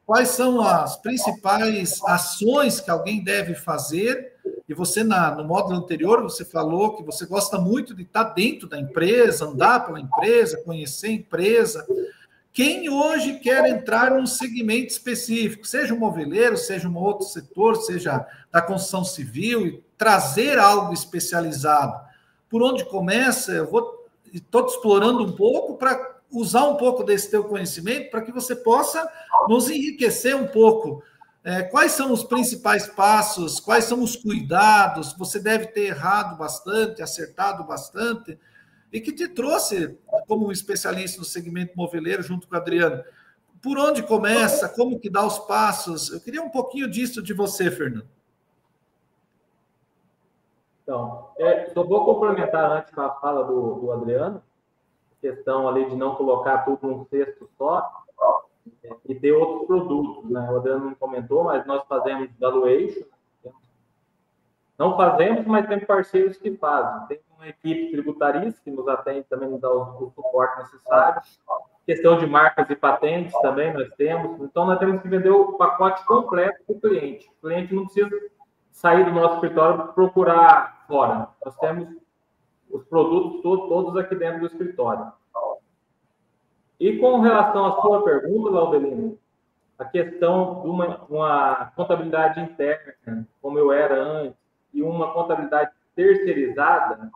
[SPEAKER 3] Quais são as principais ações que alguém deve fazer? E você, no módulo anterior, você falou que você gosta muito de estar dentro da empresa, andar pela empresa, conhecer a empresa. Quem hoje quer entrar num segmento específico, seja um moveleiro, seja um outro setor, seja da construção civil, e trazer algo especializado, por onde começa? Eu estou te explorando um pouco para usar um pouco desse teu conhecimento para que você possa nos enriquecer um pouco. Quais são os principais passos? Quais são os cuidados? Você deve ter errado bastante, acertado bastante, e que te trouxe como um especialista no segmento moveleiro junto com o Adriano. Por onde começa? Como que dá os passos? Eu queria um pouquinho disso de você, Fernando.
[SPEAKER 5] Então, só vou complementar antes com a fala do Adriano, questão ali de não colocar tudo num cesto só e ter outros produtos, né? O Adriano não comentou, mas nós fazemos valuation. Não fazemos, mas temos parceiros que fazem. Tem uma equipe tributarista que nos atende, também nos dá o suporte necessário. Questão de marcas e patentes também nós temos. Então, nós temos que vender o pacote completo para o cliente. O cliente não precisa sair do nosso escritório para procurar fora. Nós temos os produtos todos aqui dentro do escritório. E com relação à sua pergunta, Laudelino, a questão de uma contabilidade interna, como eu era antes, e uma contabilidade terceirizada,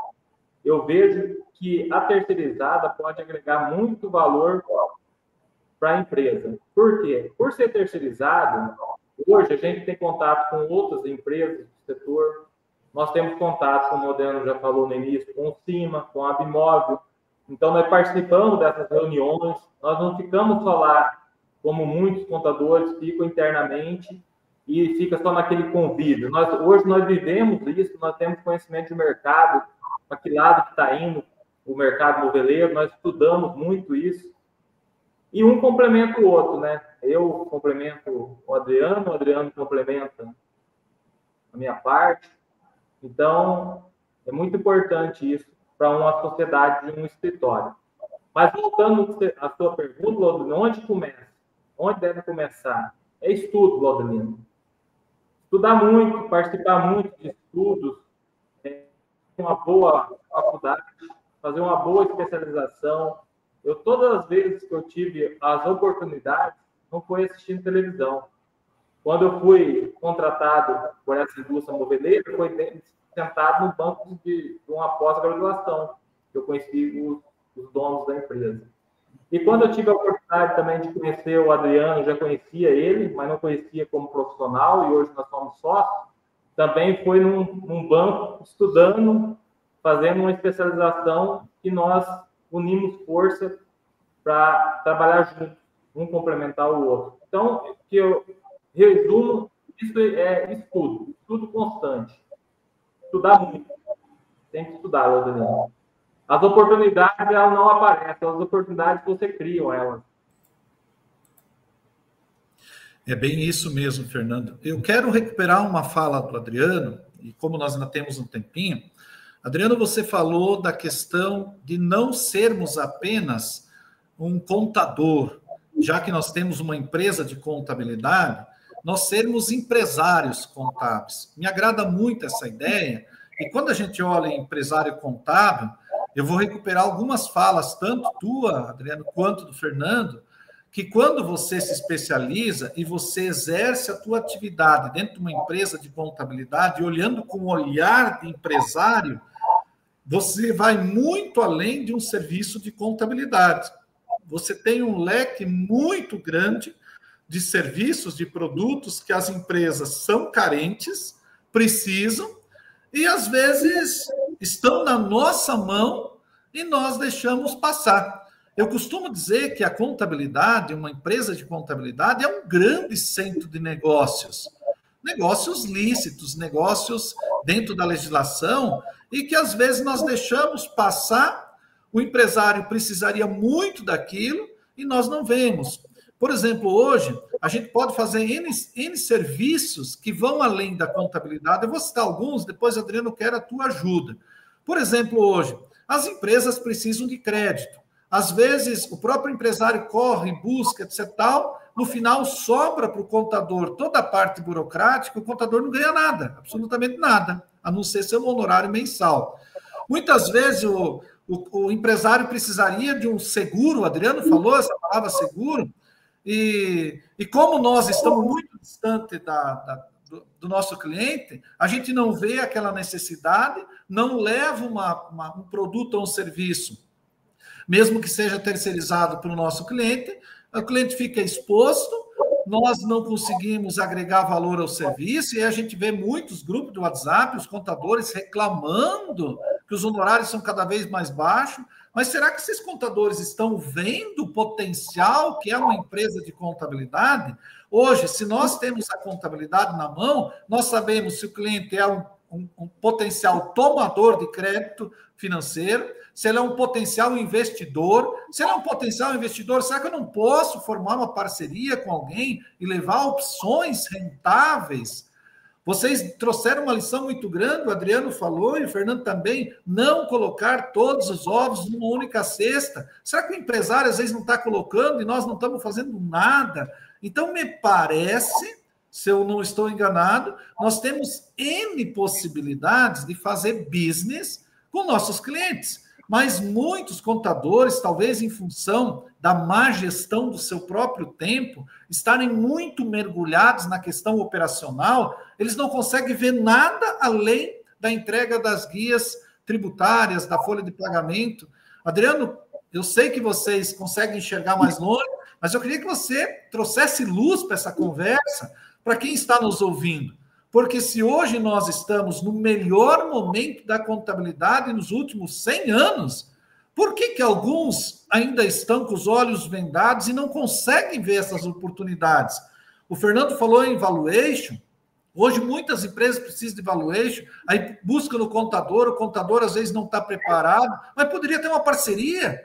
[SPEAKER 5] eu vejo que a terceirizada pode agregar muito valor para a empresa. Por quê? Por ser terceirizado, hoje a gente tem contato com outras empresas do setor, nós temos contato, como o Adriano já falou no início, com o CIMA, com a Bimóvel. Então, nós participamos dessas reuniões, nós não ficamos só lá, como muitos contadores ficam internamente e fica só naquele convívio. Hoje nós vivemos isso, nós temos conhecimento de mercado, para que lado que está indo o mercado moveleiro, nós estudamos muito isso. E um complementa o outro, né? Eu complemento o Adriano complementa a minha parte. Então, é muito importante isso para uma sociedade de um escritório. Mas voltando à sua pergunta, Laudelino, onde começa? Onde deve começar? É estudo, Laudelino. Estudar muito, participar muito de estudos, uma boa faculdade, fazer uma boa especialização. Todas as vezes que eu tive as oportunidades, não foi assistindo televisão. Quando eu fui contratado por essa indústria moveleira, foi sentado no banco de uma pós-graduação, que eu conheci os donos da empresa. E quando eu tive a oportunidade também de conhecer o Adriano, já conhecia ele, mas não conhecia como profissional, e hoje nós somos sócios, também foi num banco, estudando, fazendo uma especialização, e nós unimos força para trabalhar juntos, um complementar o outro. Então, que eu resumo, isso é estudo constante. Estudar muito. Tem que estudar, Laudelino. As oportunidades, elas não aparecem, as oportunidades você cria elas.
[SPEAKER 3] É bem isso mesmo, Fernando. Eu quero recuperar uma fala do Adriano, e como nós ainda temos um tempinho, Adriano, você falou da questão de não sermos apenas um contador, já que nós temos uma empresa de contabilidade, nós sermos empresários contábeis. Me agrada muito essa ideia, e quando a gente olha em empresário contábil, eu vou recuperar algumas falas, tanto tua, Adriano, quanto do Fernando, que quando você se especializa e você exerce a tua atividade dentro de uma empresa de contabilidade, olhando com o olhar de empresário, você vai muito além de um serviço de contabilidade. Você tem um leque muito grande de serviços, de produtos que as empresas são carentes, precisam, e às vezes estão na nossa mão e nós deixamos passar. Eu costumo dizer que a contabilidade, uma empresa de contabilidade, é um grande centro de negócios. Negócios lícitos, negócios dentro da legislação, e que às vezes nós deixamos passar, o empresário precisaria muito daquilo e nós não vemos. Por exemplo, hoje, a gente pode fazer N serviços que vão além da contabilidade. Eu vou citar alguns, depois, Adriano, quero a tua ajuda. Por exemplo, hoje, as empresas precisam de crédito. Às vezes, o próprio empresário corre, busca, etc. Tal, no final, sobra para o contador toda a parte burocrática, o contador não ganha nada, absolutamente nada, a não ser seu honorário mensal. Muitas vezes, o empresário precisaria de um seguro, o Adriano falou essa palavra seguro, e como nós estamos muito distante do nosso cliente, a gente não vê aquela necessidade, não leva um produto ou um serviço, mesmo que seja terceirizado para o nosso cliente, o cliente fica exposto, nós não conseguimos agregar valor ao serviço, e a gente vê muitos grupos do WhatsApp, os contadores reclamando que os honorários são cada vez mais baixos. Mas será que esses contadores estão vendo o potencial que é uma empresa de contabilidade? Hoje, se nós temos a contabilidade na mão, nós sabemos se o cliente é um potencial tomador de crédito financeiro, se ele é um potencial investidor. Se ele é um potencial investidor, será que eu não posso formar uma parceria com alguém e levar opções rentáveis? Vocês trouxeram uma lição muito grande, o Adriano falou e o Fernando também, não colocar todos os ovos numa única cesta. Será que o empresário às vezes não está colocando e nós não estamos fazendo nada? Então, me parece, se eu não estou enganado, nós temos N possibilidades de fazer business com nossos clientes. Mas muitos contadores, talvez em função da má gestão do seu próprio tempo, estarem muito mergulhados na questão operacional, eles não conseguem ver nada além da entrega das guias tributárias, da folha de pagamento. Adriano, eu sei que vocês conseguem enxergar mais longe, mas eu queria que você trouxesse luz para essa conversa, para quem está nos ouvindo. Porque se hoje nós estamos no melhor momento da contabilidade nos últimos 100 anos, por que alguns ainda estão com os olhos vendados e não conseguem ver essas oportunidades? O Fernando falou em valuation. Hoje muitas empresas precisam de valuation, aí busca no contador, o contador às vezes não está preparado, mas poderia ter uma parceria,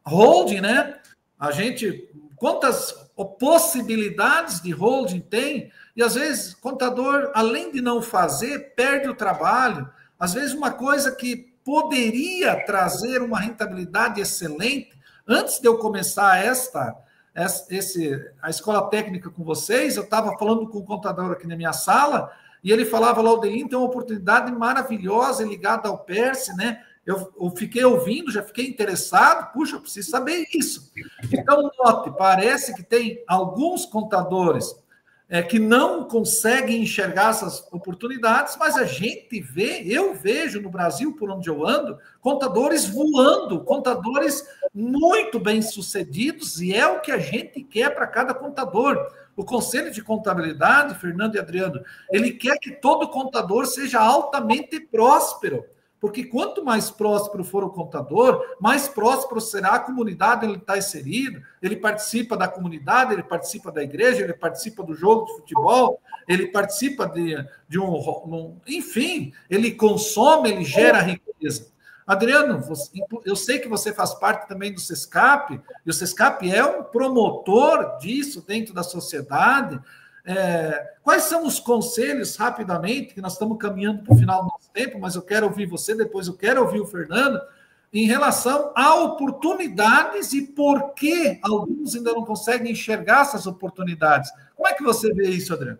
[SPEAKER 3] holding, né? A gente quantas possibilidades de holding tem, e às vezes o contador, além de não fazer, perde o trabalho. Às vezes uma coisa que poderia trazer uma rentabilidade excelente, antes de eu começar a escola técnica com vocês, eu estava falando com o contador aqui na minha sala, e ele falava, Laudelino, tem uma oportunidade maravilhosa ligada ao PERSE, né? Eu fiquei ouvindo, já fiquei interessado, puxa, eu preciso saber isso. Então, note, parece que tem alguns contadores que não conseguem enxergar essas oportunidades, mas a gente vê, eu vejo no Brasil, por onde eu ando, contadores voando, contadores muito bem-sucedidos, e é o que a gente quer para cada contador. O Conselho de Contabilidade, Fernando e Adriano, ele quer que todo contador seja altamente próspero, porque quanto mais próspero for o contador, mais próspero será a comunidade onde ele está inserido. Ele participa da comunidade, ele participa da igreja, ele participa do jogo de futebol, ele participa de enfim, ele consome, ele gera riqueza. Adriano, eu sei que você faz parte também do SESCAP, e o SESCAP é um promotor disso dentro da sociedade. Quais são os conselhos, rapidamente, que nós estamos caminhando para o final do nosso tempo, mas eu quero ouvir você, depois eu quero ouvir o Fernando, em relação a oportunidades e por que alguns ainda não conseguem enxergar essas oportunidades. Como é que você vê isso, Adriano?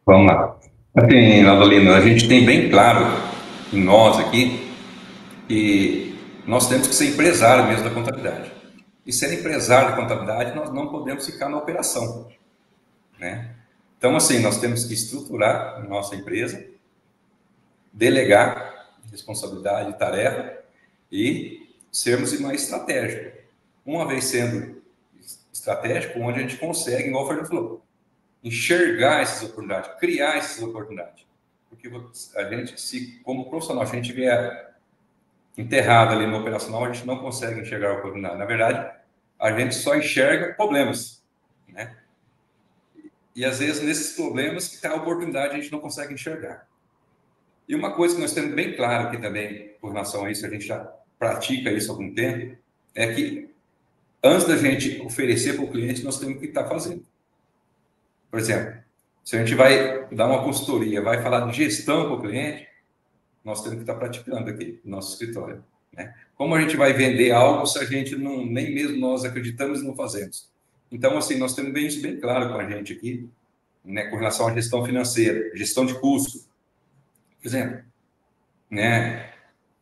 [SPEAKER 4] Vamos lá. Assim, Laudelino, a gente tem bem claro em nós aqui que nós temos que ser empresário mesmo da contabilidade. E ser empresário da contabilidade, nós não podemos ficar na operação, né? Então, assim, nós temos que estruturar a nossa empresa, delegar responsabilidade e tarefa e sermos mais estratégicos. Uma vez sendo estratégico, onde a gente consegue, igual o Fernando falou, enxergar essas oportunidades, criar essas oportunidades. Porque a gente, se como profissional, a gente vier enterrado ali no operacional, a gente não consegue enxergar a oportunidade. Na verdade, a gente só enxerga problemas, né? E às vezes nesses problemas que está a oportunidade a gente não consegue enxergar. E uma coisa que nós temos bem claro aqui também, com relação a isso, a gente já pratica isso há algum tempo, é que antes da gente oferecer para o cliente, nós temos que estar fazendo. Por exemplo, se a gente vai dar uma consultoria, vai falar de gestão para o cliente, nós temos que estar praticando aqui no nosso escritório, né? Como a gente vai vender algo se a gente não, nem mesmo nós acreditamos e não fazemos? Então, assim, nós temos isso bem claro com a gente aqui, né, com relação à gestão financeira, gestão de custo. Por exemplo, né,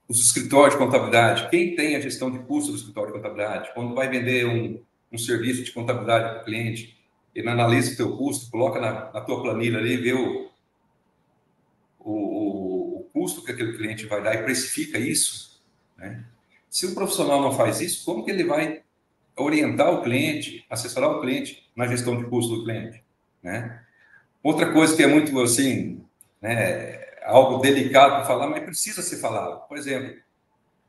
[SPEAKER 4] os escritórios de contabilidade, quem tem a gestão de custo do escritório de contabilidade, quando vai vender um serviço de contabilidade para o cliente, ele analisa o teu custo, coloca na tua planilha ali, vê o custo que aquele cliente vai dar e precifica isso, né? Se o profissional não faz isso, como que ele vai orientar o cliente, assessorar o cliente na gestão de custo do cliente, né? Outra coisa que é muito, assim, né, algo delicado para falar, mas precisa ser falado. Por exemplo,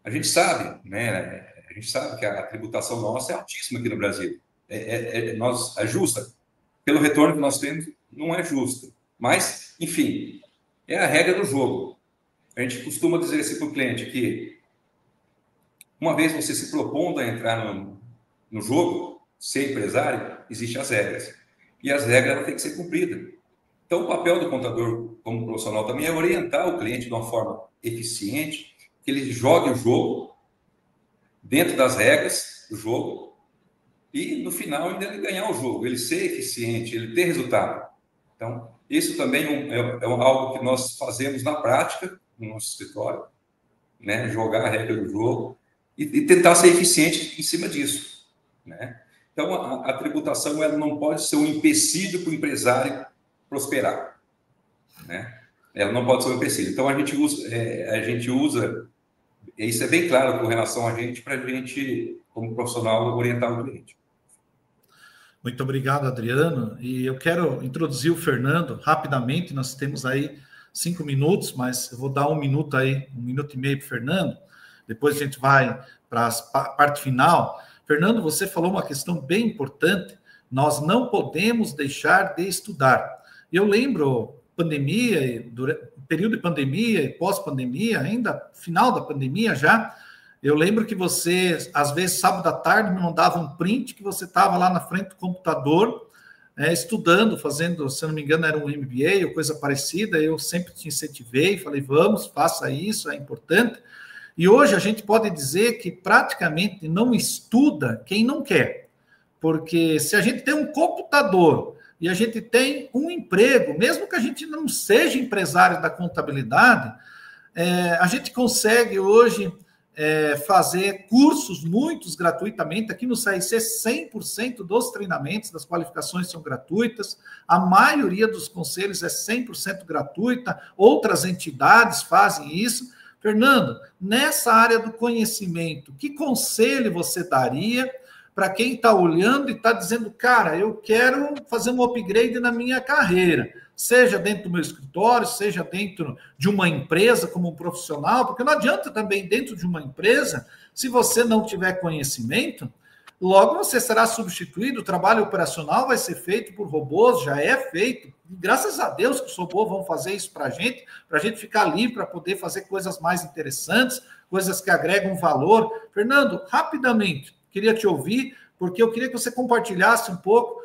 [SPEAKER 4] a gente sabe, né, a gente sabe que a tributação nossa é altíssima aqui no Brasil. É justa. Pelo retorno que nós temos, não é justa. Mas, enfim, é a regra do jogo. A gente costuma dizer assim para o cliente que uma vez você se propondo a entrar no jogo, ser empresário, existem as regras. E as regras têm que ser cumpridas. Então, o papel do contador, como profissional, também é orientar o cliente de uma forma eficiente, que ele jogue o jogo dentro das regras do jogo e, no final, ainda ele ganhar o jogo, ele ser eficiente, ele ter resultado. Então, isso também é algo que nós fazemos na prática, no nosso escritório, né? Jogar a regra do jogo e tentar ser eficiente em cima disso, né? Então, a tributação ela não pode ser um empecilho para o empresário prosperar, né? Ela não pode ser um empecilho. Então, a gente usa, isso é bem claro com relação a gente, para a gente, como profissional, orientar o cliente.
[SPEAKER 3] Muito obrigado, Adriano. E eu quero introduzir o Fernando rapidamente. Nós temos aí 5 minutos, mas eu vou dar 1 minuto aí, 1 minuto e meio para o Fernando. Depois a gente vai para a parte final. Fernando, você falou uma questão bem importante. Nós não podemos deixar de estudar. Eu lembro, pandemia, durante período de pandemia e pós-pandemia, ainda final da pandemia já, Eu lembro que você, às vezes, sábado à tarde, me mandava um print que você estava lá na frente do computador, estudando, fazendo, se eu não me engano, era um MBA ou coisa parecida. Eu sempre te incentivei, falei, vamos, faça isso, é importante. E hoje a gente pode dizer que praticamente não estuda quem não quer. Porque se a gente tem um computador e a gente tem um emprego, mesmo que a gente não seja empresário da contabilidade, a gente consegue hoje fazer cursos muitos gratuitamente. Aqui no CRC, 100% dos treinamentos, das qualificações são gratuitas, a maioria dos conselhos é 100% gratuita, outras entidades fazem isso. Fernando, nessa área do conhecimento, que conselho você daria para quem está olhando e está dizendo, cara, eu quero fazer um upgrade na minha carreira, seja dentro do meu escritório, seja dentro de uma empresa como um profissional, porque não adianta também dentro de uma empresa, se você não tiver conhecimento, logo você será substituído, o trabalho operacional vai ser feito por robôs, já é feito, e graças a Deus que os robôs vão fazer isso para a gente ficar livre, para poder fazer coisas mais interessantes, coisas que agregam valor. Fernando, rapidamente, queria te ouvir, porque eu queria que você compartilhasse um pouco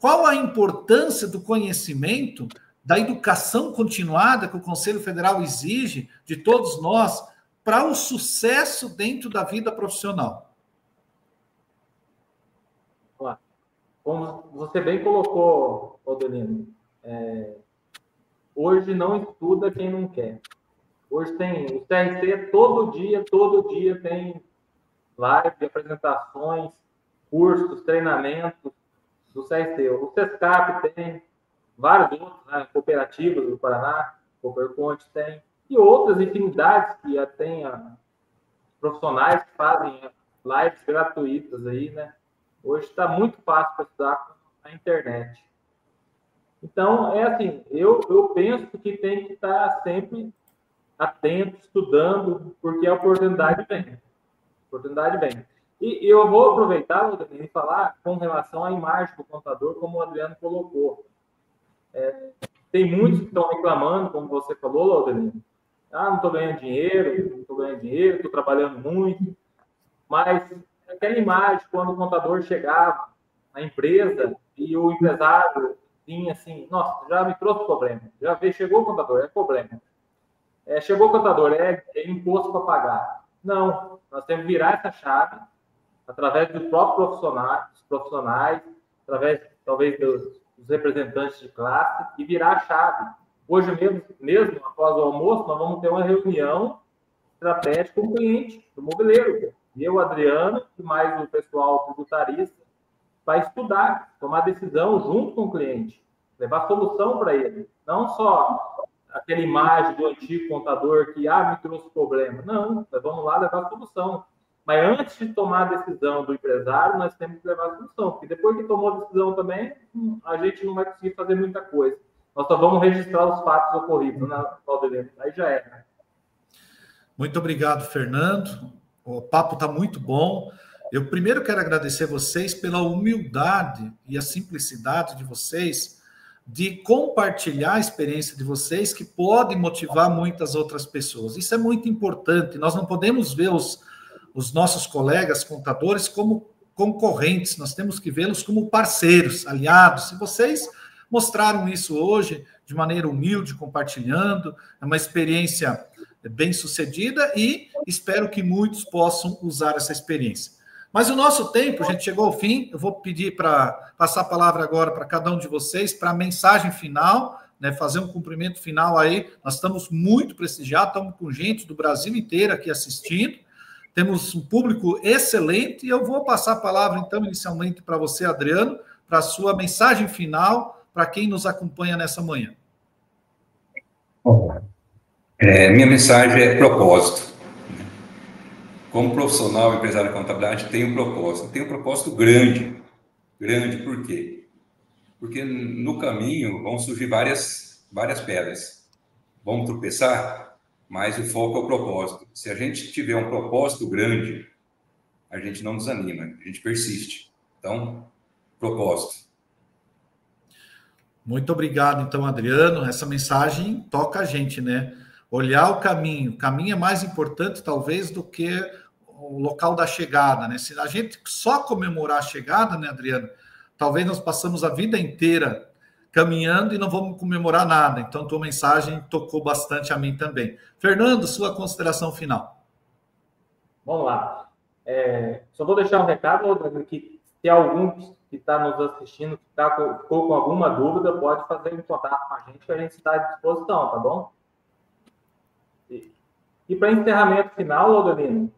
[SPEAKER 3] qual a importância do conhecimento, da educação continuada que o Conselho Federal exige de todos nós para o sucesso dentro da vida profissional.
[SPEAKER 5] Como você bem colocou, Aldelino, hoje não estuda quem não quer. Hoje tem o CRC, todo dia tem live, apresentações, cursos, treinamentos do CRC. O SESCAP tem, vários outros, né, cooperativas do Paraná, Cooperconte tem, e outras infinidades que tem profissionais que fazem lives gratuitas aí, né? Hoje está muito fácil para estudar na internet. Então, assim, eu penso que tem que estar sempre atento, estudando, porque a oportunidade vem. E eu vou aproveitar e falar com relação à imagem do contador, como o Adriano colocou. Tem muitos que estão reclamando, como você falou, Aldelino. Não estou ganhando dinheiro, estou trabalhando muito. Mas aquela imagem, quando o contador chegava na empresa e o empresário vinha assim, nossa, já me trouxe problema. Chegou o contador, é problema. Chegou o contador, é imposto para pagar. Não, nós temos que virar essa chave através dos próprios profissionais, através, talvez, dos representantes de classe, e virar a chave. Hoje mesmo, após o almoço, nós vamos ter uma reunião estratégica com o cliente do mobileiro. Eu, Adriano, e mais o pessoal tributarista, vai estudar, tomar decisão junto com o cliente, levar solução para ele. Não só aquela imagem do antigo contador que, me trouxe problema. Não, nós vamos lá levar solução. Mas antes de tomar a decisão do empresário, nós temos que levar a solução, porque depois que tomou a decisão também, a gente não vai conseguir fazer muita coisa. Nós só vamos registrar os fatos ocorridos na Aldelino. Aí já é.
[SPEAKER 3] Muito obrigado, Fernando. O papo está muito bom. Eu primeiro quero agradecer vocês pela humildade e a simplicidade de vocês de compartilhar a experiência de vocês, que pode motivar muitas outras pessoas. Isso é muito importante. Nós não podemos ver os nossos colegas contadores como concorrentes, nós temos que vê-los como parceiros, aliados. E vocês mostraram isso hoje de maneira humilde, compartilhando, é uma experiência bem-sucedida e espero que muitos possam usar essa experiência. Mas o nosso tempo, a gente chegou ao fim, eu vou pedir para passar a palavra agora para cada um de vocês, para a mensagem final, né, fazer um cumprimento final aí. Nós estamos muito prestigiados, estamos com gente do Brasil inteiro aqui assistindo, temos um público excelente, e eu vou passar a palavra, então, inicialmente para você, Adriano, para a sua mensagem final, para quem nos acompanha nessa manhã.
[SPEAKER 4] Minha mensagem é propósito. Como profissional, empresário de contabilidade, tem um propósito grande. Grande, por quê? Porque no caminho vão surgir várias pedras. Vamos tropeçar, mas o foco é o propósito. Se a gente tiver um propósito grande, a gente não desanima, a gente persiste. Então, propósito.
[SPEAKER 3] Muito obrigado, então, Adriano. Essa mensagem toca a gente, né? olhar o caminho é mais importante talvez do que o local da chegada, né? Se a gente só comemorar a chegada, né, Adriano, talvez nós passamos a vida inteira caminhando e não vamos comemorar nada. Então, tua mensagem tocou bastante a mim também. Fernando, sua consideração final.
[SPEAKER 5] Vamos lá. Só vou deixar um recado, que se algum que está nos assistindo que ficou com alguma dúvida, pode fazer um contato com a gente, que a gente está à disposição, tá bom? E para encerramento final, Laudelino,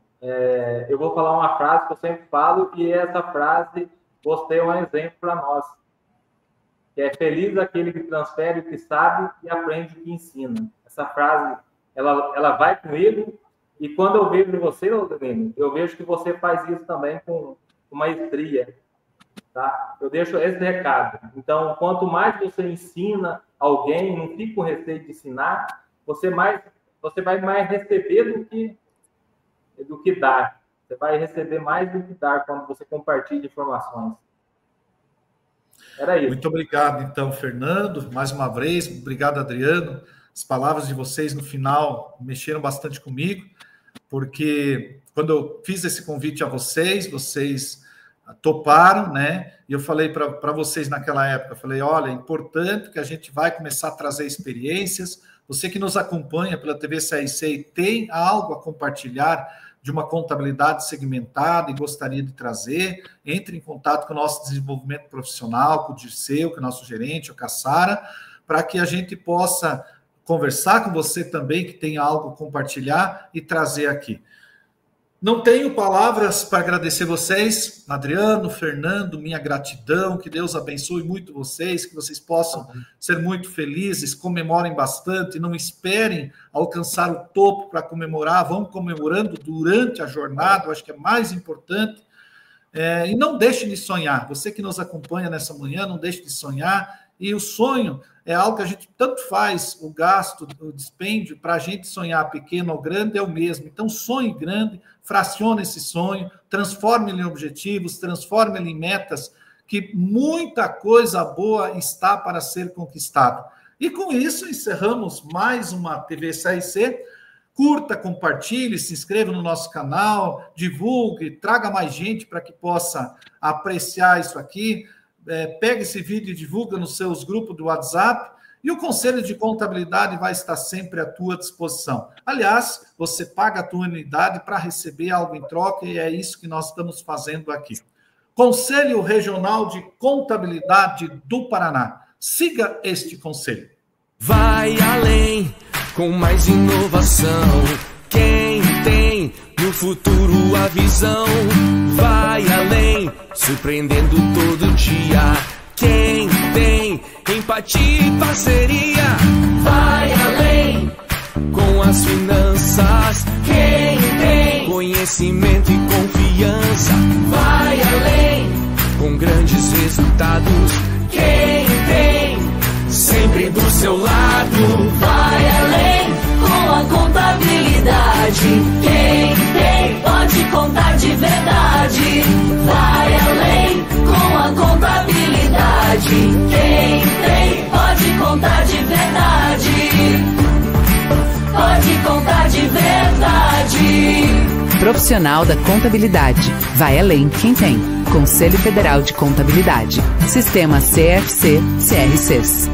[SPEAKER 5] eu vou falar uma frase que eu sempre falo, e essa frase você é um exemplo para nós. Que é: feliz aquele que transfere o que sabe e aprende o que ensina. Essa frase, ela vai comigo, e quando eu vejo você, Laudelino, eu vejo que você faz isso também com maestria. Tá? Eu deixo esse recado. Então, quanto mais você ensina alguém, não fica com receio de ensinar, você vai mais receber do que dar. Você vai receber mais do que dar quando você compartilha informações. Era isso.
[SPEAKER 3] Muito obrigado, então, Fernando. Mais uma vez, obrigado, Adriano. As palavras de vocês no final mexeram bastante comigo, porque quando eu fiz esse convite a vocês toparam, né? E eu falei para vocês naquela época, eu falei, olha, é importante que a gente vai começar a trazer experiências. Você que nos acompanha pela TV CRC e tem algo a compartilhar de uma contabilidade segmentada e gostaria de trazer, entre em contato com o nosso desenvolvimento profissional, com o Dirceu, que é o nosso gerente, o Cassara, para que a gente possa conversar com você também, que tem algo a compartilhar e trazer aqui. Não tenho palavras para agradecer vocês, Adriano, Fernando, minha gratidão, que Deus abençoe muito vocês, que vocês possam ser muito felizes, comemorem bastante, não esperem alcançar o topo para comemorar, vão comemorando durante a jornada, eu acho que é mais importante, e não deixe de sonhar, você que nos acompanha nessa manhã, não deixe de sonhar, e o sonho é algo que a gente tanto faz, o gasto, o dispêndio, para a gente sonhar pequeno ou grande é o mesmo. Então, sonhe grande, fracione esse sonho, transforme ele em objetivos, transforme ele em metas, que muita coisa boa está para ser conquistada. E com isso, encerramos mais uma TV CRC. Curta, compartilhe, se inscreva no nosso canal, divulgue, traga mais gente para que possa apreciar isso aqui. Pega esse vídeo e divulga nos seus grupos do WhatsApp, e o Conselho de Contabilidade vai estar sempre à tua disposição. Aliás, você paga a tua unidade para receber algo em troca, e é isso que nós estamos fazendo aqui. Conselho Regional de Contabilidade do Paraná. Siga este conselho.
[SPEAKER 1] Vai além, com mais inovação. Quem tem no futuro a visão, vai além, surpreendendo todo dia. Quem tem empatia e parceria, vai além, com as finanças. Quem tem conhecimento e confiança, vai além, com grandes resultados. Quem tem sempre do seu lado, vai além, com a contabilidade. Quem tem pode contar de verdade, vai além, com a contabilidade. Quem tem pode contar de verdade, pode contar de verdade.
[SPEAKER 2] Profissional da contabilidade. Vai além quem tem. Conselho Federal de Contabilidade. Sistema CFC-CRCs.